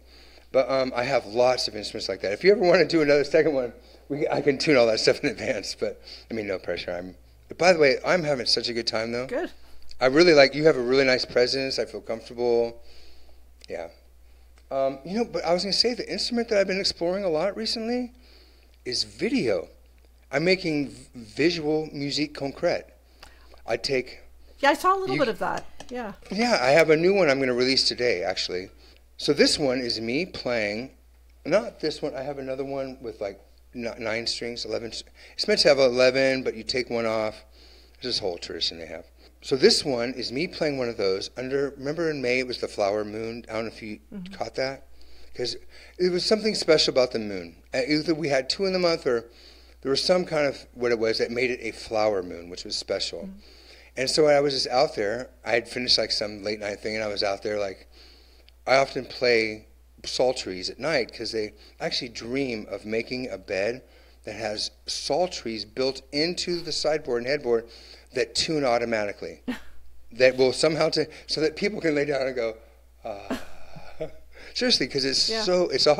But I have lots of instruments like that. If you ever want to do another second one, I can tune all that stuff in advance. But no pressure. By the way, I'm having such a good time though. Good. I really you have a really nice presence. I feel comfortable. Yeah. But I was going to say the instrument that I've been exploring a lot recently is video. I'm making visual musique concrète. Yeah, I saw a little bit of that. Yeah. Yeah, I have a new one I'm going to release today, actually. So this one is me playing, not this one, I have another one with 9 strings, 11. It's meant to have 11, but you take one off. There's this whole tradition they have. So this one is me playing one of those remember in May it was the flower moon? I don't know if you caught that. Because it was something special about the moon. Either we had 2 in the month or there was some kind of what it was that made it a flower moon, which was special. Mm-hmm. And so I was just out there. I had finished some late night thing, and I was out there I often play psalteries at night because they actually dream of making a bed that has psalteries built into the sideboard and headboard that tune automatically. That will somehow so that people can lay down and go, seriously, because it's a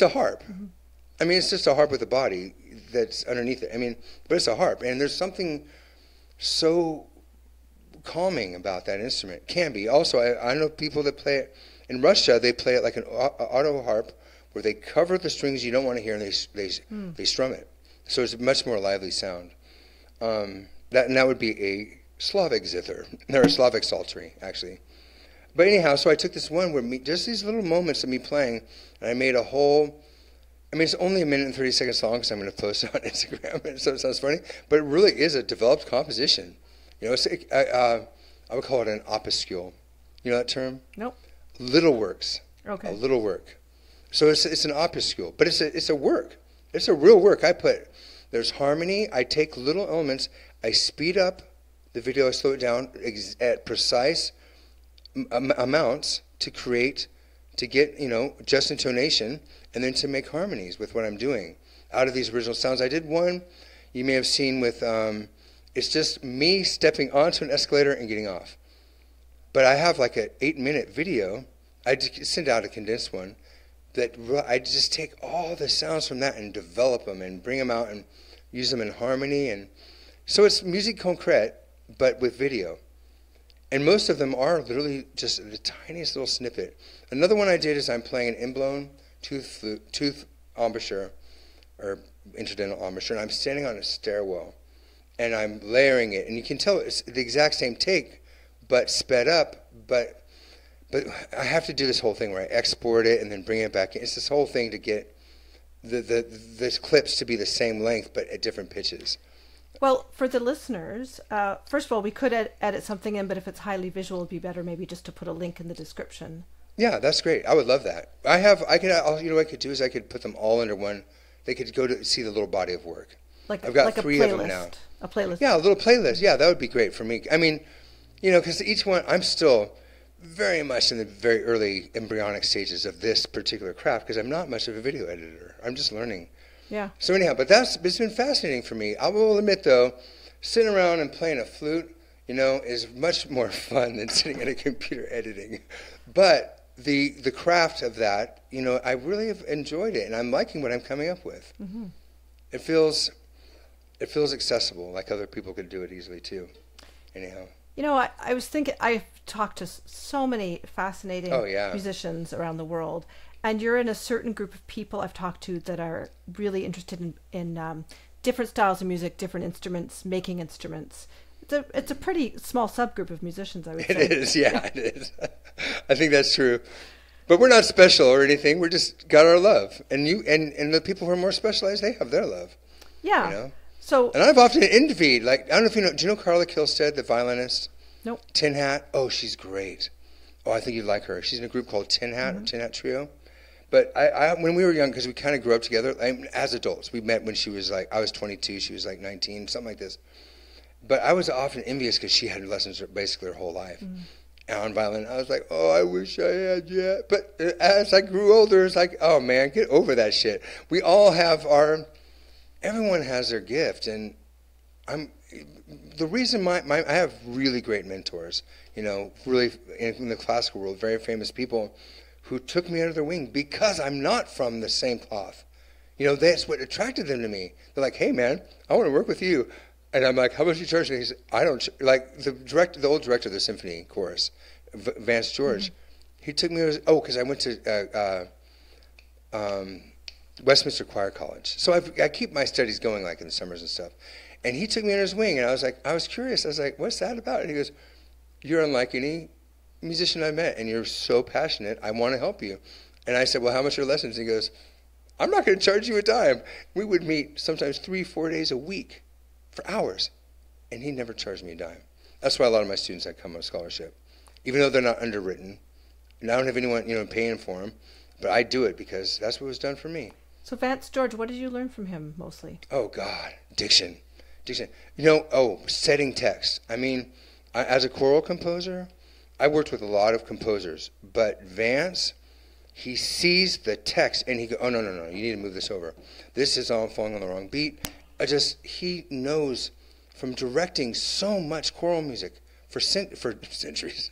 harp. Mm-hmm. I mean, it's just a harp with a body that's underneath it. But it's a harp, and there's something so calming about that instrument. Can be. Also, I know people that play it in Russia. They play it like an auto harp, where they cover the strings you don't want to hear, and they strum it. So it's a much more lively sound. That would be a Slavic zither, or a Slavic psaltery, actually. But anyhow, so I took this one where just these little moments of me playing, and I made a whole. It's only 1 minute and 30 seconds long, because I'm going to post it on Instagram, so it sounds funny. But it really is a developed composition. I would call it an opuscule. You know that term? Nope. Little works. Okay. A little work. So it's an opuscule, but it's a work. It's a real work. There's harmony. I take little elements. I speed up the video. I slow it down at precise amounts to get just intonation, and then to make harmonies with what I'm doing out of these original sounds. I did one you may have seen with, it's just me stepping onto an escalator and getting off. But I have an 8-minute video. I just send out a condensed one that I just take all the sounds from that and develop them and bring them out and use them in harmony. And so it's musique concrète, but with video. And most of them are literally just the tiniest little snippet. Another one I did is I'm playing an inblown tooth embouchure, or interdental embouchure, and I'm standing on a stairwell, and I'm layering it. And you can tell it's the exact same take, but sped up, but But I have to do this whole thing where I export it and then bring it back in. It's this whole thing to get the clips to be the same length but at different pitches. Well, for the listeners, first of all, we could edit something in, but if it's highly visual, it'd be better maybe just to put a link in the description. Yeah, that's great. I would love that. You know what I could do is I could put them all under one. They could go to see the little body of work. I've got 3 of them now. A playlist. Yeah, a little playlist. Yeah, that would be great for me. I mean, you know, because each one, I'm still very much in the very early embryonic stages of this particular craft because I'm not much of a video editor. I'm just learning. Yeah. So anyhow, but it's been fascinating for me. I will admit, though, sitting around and playing a flute, you know, is much more fun than sitting at a computer editing. But the craft of that, you know, I really have enjoyed it, and I'm liking what I'm coming up with. Mm-hmm. It feels accessible, like other people could do it easily too. Anyhow. You know, I was thinking, I've talked to so many fascinating musicians around the world, and you're in a certain group of people I've talked to that are really interested in different styles of music, different instruments, making instruments. It's a pretty small subgroup of musicians, I would say. It is, yeah, it is. I think that's true. But we're not special or anything. We're just got our love. And and the people who are more specialized, they have their love. Yeah. You know? And I've often envied, like, I don't know if you know, do you know Carla Kilstead, the violinist? Nope. Tin Hat? Oh, she's great. Oh, I think you'd like her. She's in a group called Tin Hat, or Tin Hat Trio. But I when we were young, because we kind of grew up together, as adults, we met when she was like, I was 22, she was like 19, something like this. But I was often envious because she had lessons basically her whole life. On violin, I was like, oh, I wish I had yet. But as I grew older, it's like, oh man, get over that shit. We all have everyone has their gift, and the reason I have really great mentors, you know, really in the classical world, very famous people who took me under their wing because I'm not from the same cloth. You know, that's what attracted them to me. They're like, hey man, I want to work with you. And I'm like, how much you charge me? He said, I don't, like the old director of the symphony chorus, Vance George, he took me, because I went to Westminster Choir College. So I keep my studies going like in the summers and stuff. And he took me under his wing, and I was curious. I was like, what's that about? And he goes, you're unlike any musician I met, and you're so passionate. I want to help you. And I said, well, how much are lessons? And he goes, I'm not going to charge you a dime. We would meet sometimes 3-4 days a week for hours, and he never charged me a dime. That's why a lot of my students have come on scholarship, even though they're not underwritten. And I don't have anyone, you know, paying for them, but I do it because that's what was done for me. So Vance George, what did you learn from him mostly? Oh God, diction. You know, setting text. I mean, as a choral composer, I worked with a lot of composers, but Vance, he sees the text and he goes, oh no, you need to move this over. This is all falling on the wrong beat. He knows from directing so much choral music for centuries,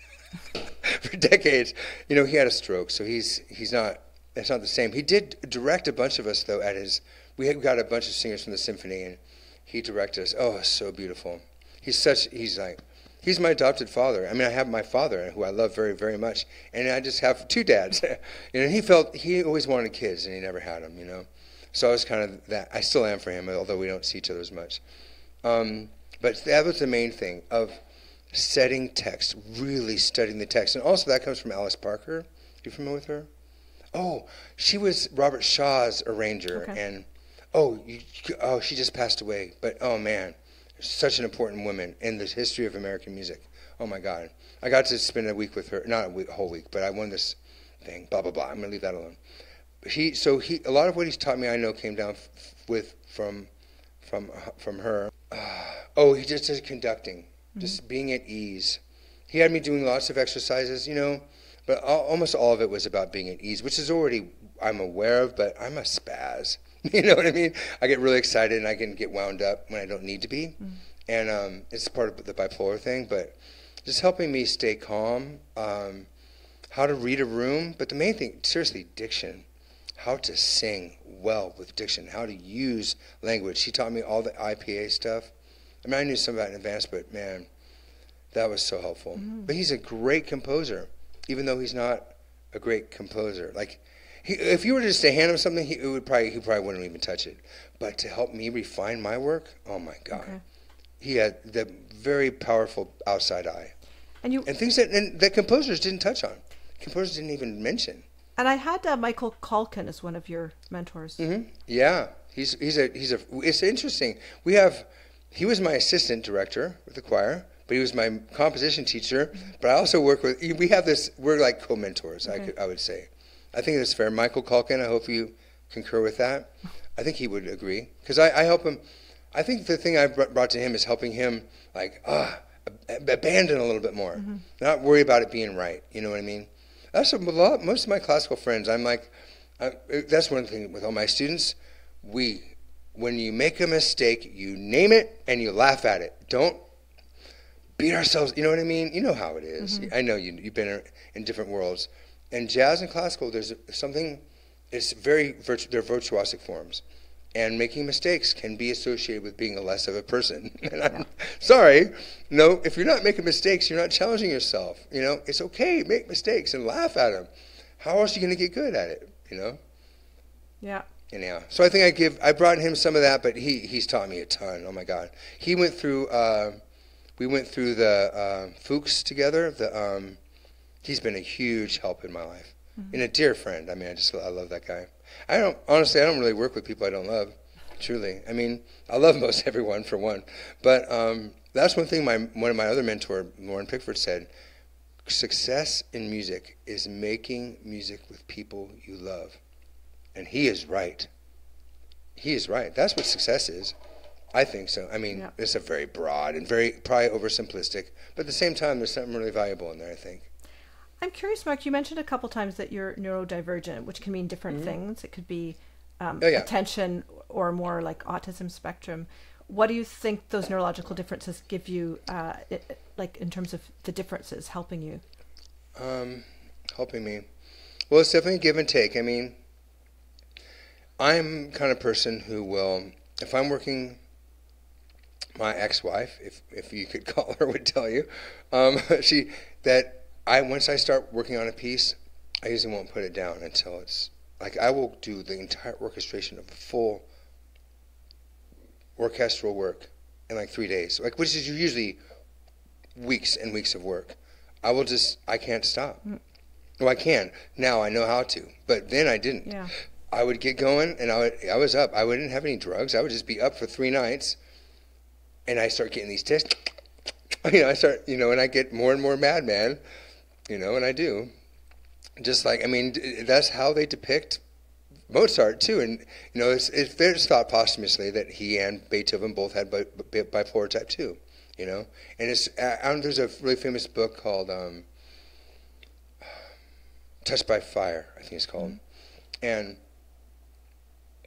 for decades. You know, he had a stroke, so it's not the same. He did direct a bunch of us though we got a bunch of singers from the symphony, and he directed us. Oh, it's so beautiful. He's my adopted father. I mean, I have my father, who I love very, very much, and I just have 2 dads. And he always wanted kids, and he never had them, you know. So I was kind of that. I still am for him, although we don't see each other as much. But that was the main thing of setting text, really studying the text. And also that comes from Alice Parker. Are you familiar with her? Oh, she was Robert Shaw's arranger. Okay. And, she just passed away. But, oh, man, such an important woman in the history of American music. Oh, my God. I got to spend a week with her. Not a whole week, but I won this thing, blah, blah, blah. I'm going to leave that alone. A lot of what he's taught me, I know, came down from her. He just did conducting, just being at ease. He had me doing lots of exercises, you know, but almost all of it was about being at ease, which is already I'm aware of, but I'm a spaz. You know what I mean? I get really excited and I can get wound up when I don't need to be, and it's part of the bipolar thing. But just helping me stay calm, how to read a room, but the main thing, seriously, diction. How to sing well with diction, how to use language. He taught me all the IPA stuff. I mean, I knew some of that in advance, but man, that was so helpful. But he's a great composer, even though he's not a great composer. Like, if you were just to hand him something, he probably wouldn't even touch it. But to help me refine my work, oh my God. Okay. He had the very powerful outside eye. And things that composers didn't touch on. composers didn't even mention. And I had Michael Kalkin as one of your mentors. Mm-hmm. Yeah, it's interesting. He was my assistant director with the choir, but he was my composition teacher. But I also work with, we're like co-mentors, okay. I would say. I think that's fair. Michael Kalkin, I hope you concur with that. I think he would agree, because I help him. I think the thing I brought to him is helping him abandon a little bit more, not worry about it being right. You know what I mean? That's most of my classical friends. That's one thing with all my students. When you make a mistake, you name it and you laugh at it. Don't beat ourselves. You know what I mean? You know how it is. I know you've been in different worlds. And jazz and classical, there's something. It's they're virtuosic forms. And making mistakes can be associated with being less of a person. And I'm sorry. No, if you're not making mistakes, you're not challenging yourself. You know, it's okay, make mistakes and laugh at them. How else are you going to get good at it, you know? Yeah. Anyhow, so I think I brought him some of that, but he's taught me a ton. Oh my God. We went through the Fuchs together. He's been a huge help in my life. And a dear friend. I mean, I love that guy. I don't really work with people I don't love, truly. I mean, I love most everyone, for one. But that's one thing one of my other mentor, Lauren Pickford, said. Success in music is making music with people you love. And he is right. He is right. That's what success is. I think so. I mean, it's a very broad and very probably oversimplistic. But at the same time, there's something really valuable in there, I think. I'm curious, Mark, you mentioned a couple times that you're neurodivergent, which can mean different things. It could be attention or more like autism spectrum. What do you think those neurological differences give you, like in terms of the differences helping you? Helping me. Well, it's definitely give and take. I mean, I'm kind of person who will, if I'm working, my ex-wife, if you could call her, would tell you, once I start working on a piece, I usually won't put it down until it's, like, I will do the entire orchestration of a full orchestral work in like 3 days, like, which is usually weeks and weeks of work. I can't stop. Well, I can. Now I know how to, but then I didn't. Yeah. I would get going and I was up. I wouldn't have any drugs. I would just be up for 3 nights and I start getting these tests. And I get more and more mad, man. And I do. Just like, I mean, that's how they depict Mozart, too. And, it's thought posthumously that he and Beethoven both had bipolar type 2, And there's a really famous book called Touched by Fire, I think it's called.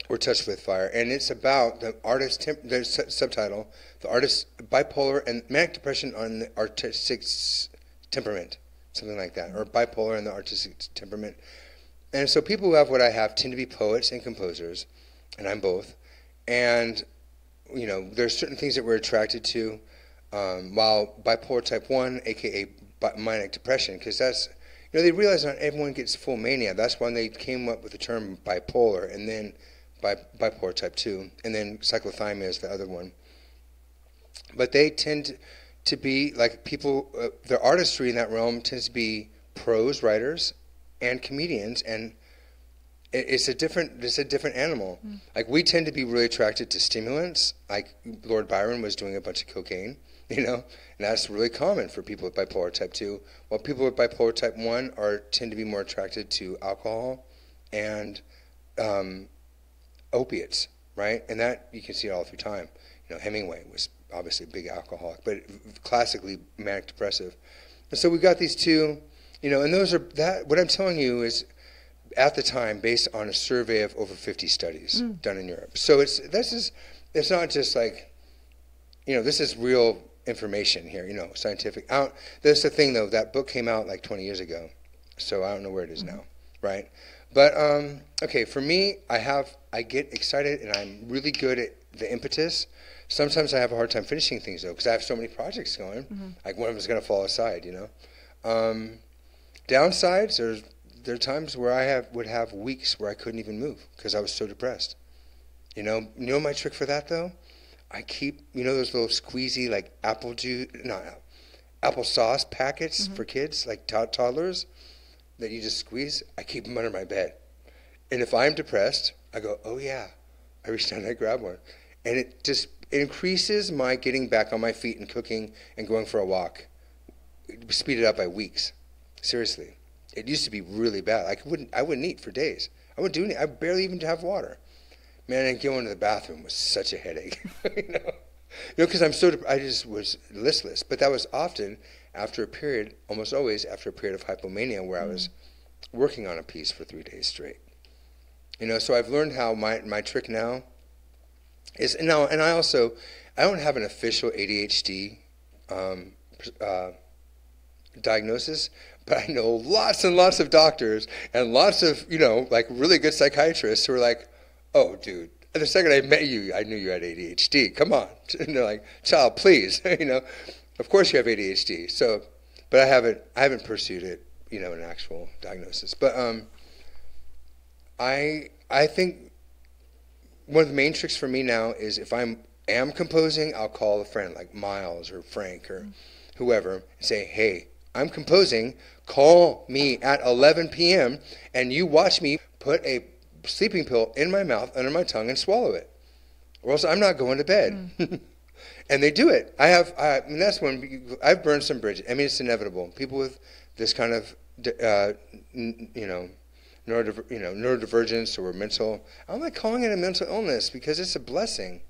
Or Touched with Fire. And it's about the artist, there's a subtitle, the artist bipolar and manic depression on the artistic temperament. Something like that, or bipolar and the artistic temperament. And so people who have what I have tend to be poets and composers, and I'm both. And, there's certain things that we're attracted to, while bipolar type 1, aka manic depression, because that's, they realize not everyone gets full mania. That's when they came up with the term bipolar, and then bipolar type 2, and then cyclothymia is the other one. But they tend to be like people, their artistry in that realm tends to be prose writers and comedians, and it's a different animal. Like, we tend to be really attracted to stimulants, like Lord Byron was doing a bunch of cocaine, and that's really common for people with bipolar type 2, while people with bipolar type 1 tend to be more attracted to alcohol and opiates, right? And that, you can see it all through time. Hemingway was obviously a big alcoholic, but classically manic depressive. And so we got these two, and those are what I'm telling you is at the time based on a survey of over 50 studies done in Europe. So it's not just like, this is real information here, scientific. That's the thing though, that book came out like 20 years ago, so I don't know where it is now, right? But okay, for me, I get excited and I'm really good at the impetus. Sometimes I have a hard time finishing things, though, because I have so many projects going. Like, one of them is going to fall aside, Downsides, there are times where I would have weeks where I couldn't even move because I was so depressed. My trick for that, though? I keep, those little squeezy, like, applesauce packets for kids, like toddlers? that you just squeeze, I keep them under my bed. And if I'm depressed, I go, oh yeah. I reach down and I grab one. And it just increases my getting back on my feet and cooking and going for a walk. Speed it up by weeks. Seriously. It used to be really bad. I wouldn't eat for days. I wouldn't do anything. I barely even have water. Man, and going to the bathroom was such a headache. Because I just was listless. But that was often after a period, almost always after a period of hypomania where I was working on a piece for 3 days straight. So I've learned how my trick now is, and I don't have an official ADHD diagnosis, but I know lots and lots of doctors and lots of, like really good psychiatrists who are like, oh, dude, the second I met you, I knew you had ADHD. Come on. And they're like, child, please, of course you have ADHD. So, but I haven't pursued it, an actual diagnosis. But I think one of the main tricks for me now is if I am composing, I'll call a friend like Miles or Frank or whoever and say, hey, I'm composing, call me at 11 p.m. and you watch me put a sleeping pill in my mouth, under my tongue, and swallow it. Or else I'm not going to bed. And they do it. That's when I've burned some bridges. I mean, it's inevitable. People with this kind of, neurodivergence or mental, I don't like calling it a mental illness because it's a blessing.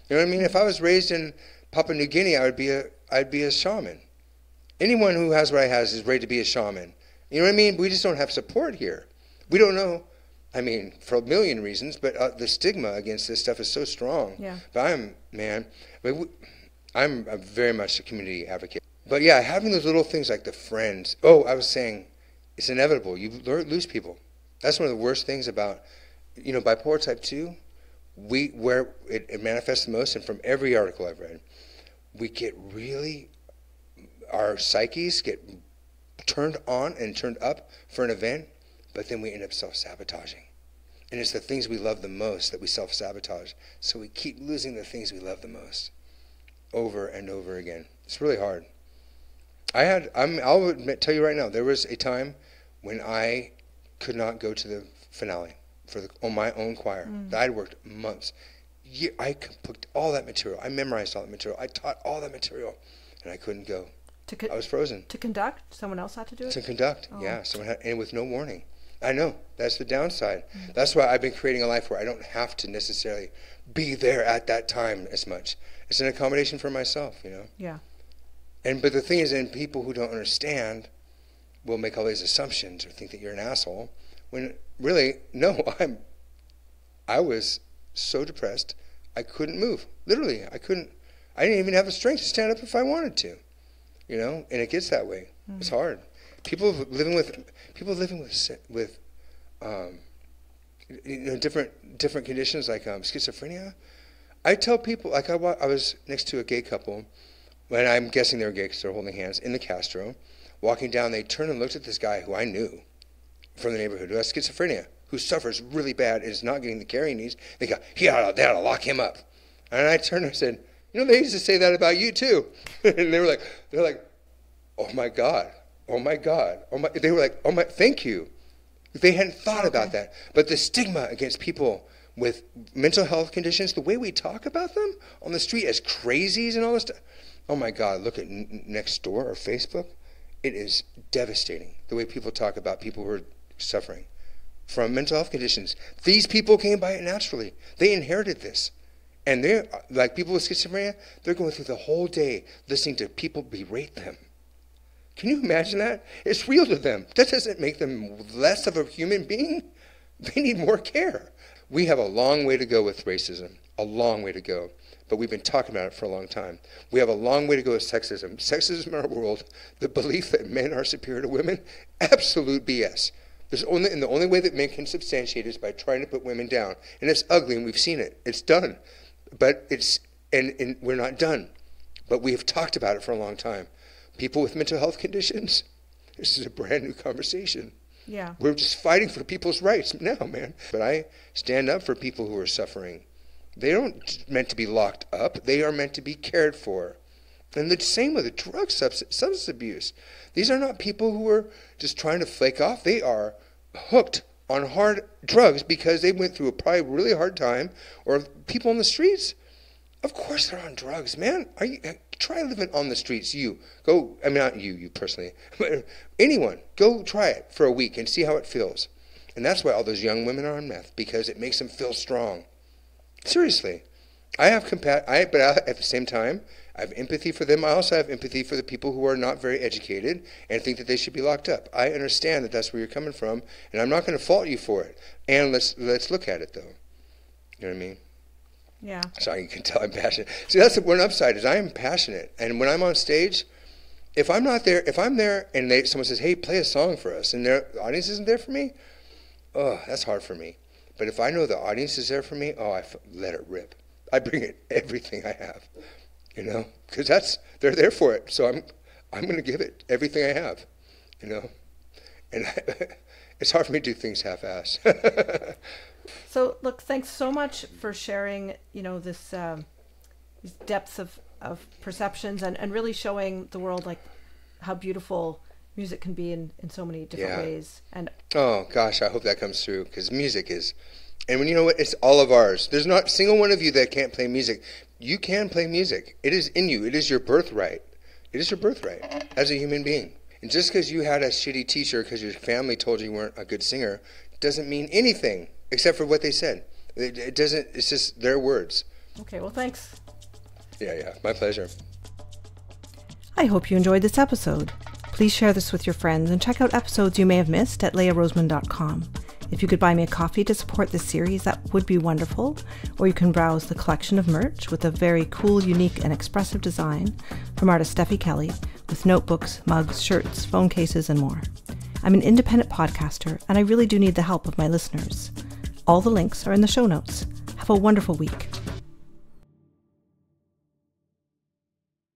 You know what I mean? If I was raised in Papua New Guinea, I'd be a shaman. Anyone who has what I have is ready to be a shaman. You know what I mean? We just don't have support here. We don't know. I mean, for a million reasons, but the stigma against this stuff is so strong. Yeah. But I'm very much a community advocate. But yeah, having those little things like the friends. Oh, I was saying, it's inevitable. You lose people. That's one of the worst things about, bipolar type 2. Where it manifests the most, and from every article I've read, our psyches get turned on and turned up for an event, but then we end up self-sabotaging. And it's the things we love the most that we self-sabotage. So we keep losing the things we love the most over and over again. It's really hard. I'll tell you right now, there was a time when I could not go to the finale on my own choir. I'd worked months. I cooked all that material. I memorized all that material. I taught all that material, and I couldn't go. I was frozen. To conduct? Someone else had to do it? To conduct, yeah. And with no warning. I know. That's the downside. That's why I've been creating a life where I don't have to necessarily be there at that time as much. It's an accommodation for myself, Yeah. But the thing is, people who don't understand will make all these assumptions or think that you're an asshole, when really, no, I was so depressed, I couldn't move. Literally, I didn't even have the strength to stand up if I wanted to, and it gets that way. It's hard. People living with different conditions like schizophrenia. I tell people, like I was next to a gay couple, and I'm guessing they're gay because they're holding hands in the Castro, walking down. They turned and looked at this guy who I knew from the neighborhood who has schizophrenia, who suffers really bad and is not getting the care he needs. They go, they ought to lock him up. And I turned and said, they used to say that about you too. And they're like, oh my God. Oh my God. They were like, oh my, thank you. They hadn't thought about that. But the stigma against people with mental health conditions, the way we talk about them on the street as crazies and all this stuff. Oh my God, look at Nextdoor or Facebook. It is devastating the way people talk about people who are suffering from mental health conditions. These people came by it naturally. They inherited this. And they're like people with schizophrenia, they're going through the whole day listening to people berate them. Can you imagine that? It's real to them. That doesn't make them less of a human being. They need more care. We have a long way to go with racism, a long way to go. But we've been talking about it for a long time. We have a long way to go with sexism. Sexism in our world, the belief that men are superior to women, absolute BS. The only way that men can substantiate it is by trying to put women down. And it's ugly, and we've seen it. It's done. But and we're not done. But we have talked about it for a long time. People with mental health conditions, this is a brand new conversation. Yeah. We're just fighting for people's rights now, man. But I stand up for people who are suffering. They aren't meant to be locked up. They are meant to be cared for. And the same with the drug substance abuse. These are not people who are just trying to flake off. They are hooked on hard drugs because they went through a probably really hard time, or people on the streets. Of course they're on drugs, man. Try living on the streets. Not you personally, but anyone, go try it for a week and see how it feels. And that's why all those young women are on meth, because it makes them feel strong. Seriously. But at the same time, I have empathy for them. I also have empathy for the people who are not very educated and think that they should be locked up. I understand that that's where you're coming from, and I'm not going to fault you for it. And let's look at it, though. You know what I mean? Yeah. So you can tell I'm passionate. See, that's one upside, is I am passionate. And when I'm on stage, if I'm there and someone says, hey, play a song for us, and the audience isn't there for me, that's hard for me. But if I know the audience is there for me, I let it rip. I bring it everything I have, because they're there for it. So I'm going to give it everything I have, and it's hard for me to do things half-ass. So look, thanks so much for sharing, this these depths of perceptions and really showing the world like how beautiful music can be in so many different ways. And oh gosh, I hope that comes through, because music is. And when you know what, it's all of ours. There's not a single one of you that can't play music. You can play music. It is in you. It is your birthright. It is your birthright as a human being. And just because you had a shitty teacher because your family told you weren't a good singer doesn't mean anything except for what they said. It doesn't. It's just their words. Okay. Well, thanks. Yeah. My pleasure. I hope you enjoyed this episode. Please share this with your friends and check out episodes you may have missed at leahroseman.com. If you could buy me a coffee to support this series, that would be wonderful. Or you can browse the collection of merch with a very cool, unique, and expressive design from artist Steffi Kelly, with notebooks, mugs, shirts, phone cases, and more. I'm an independent podcaster, and I really do need the help of my listeners. All the links are in the show notes. Have a wonderful week.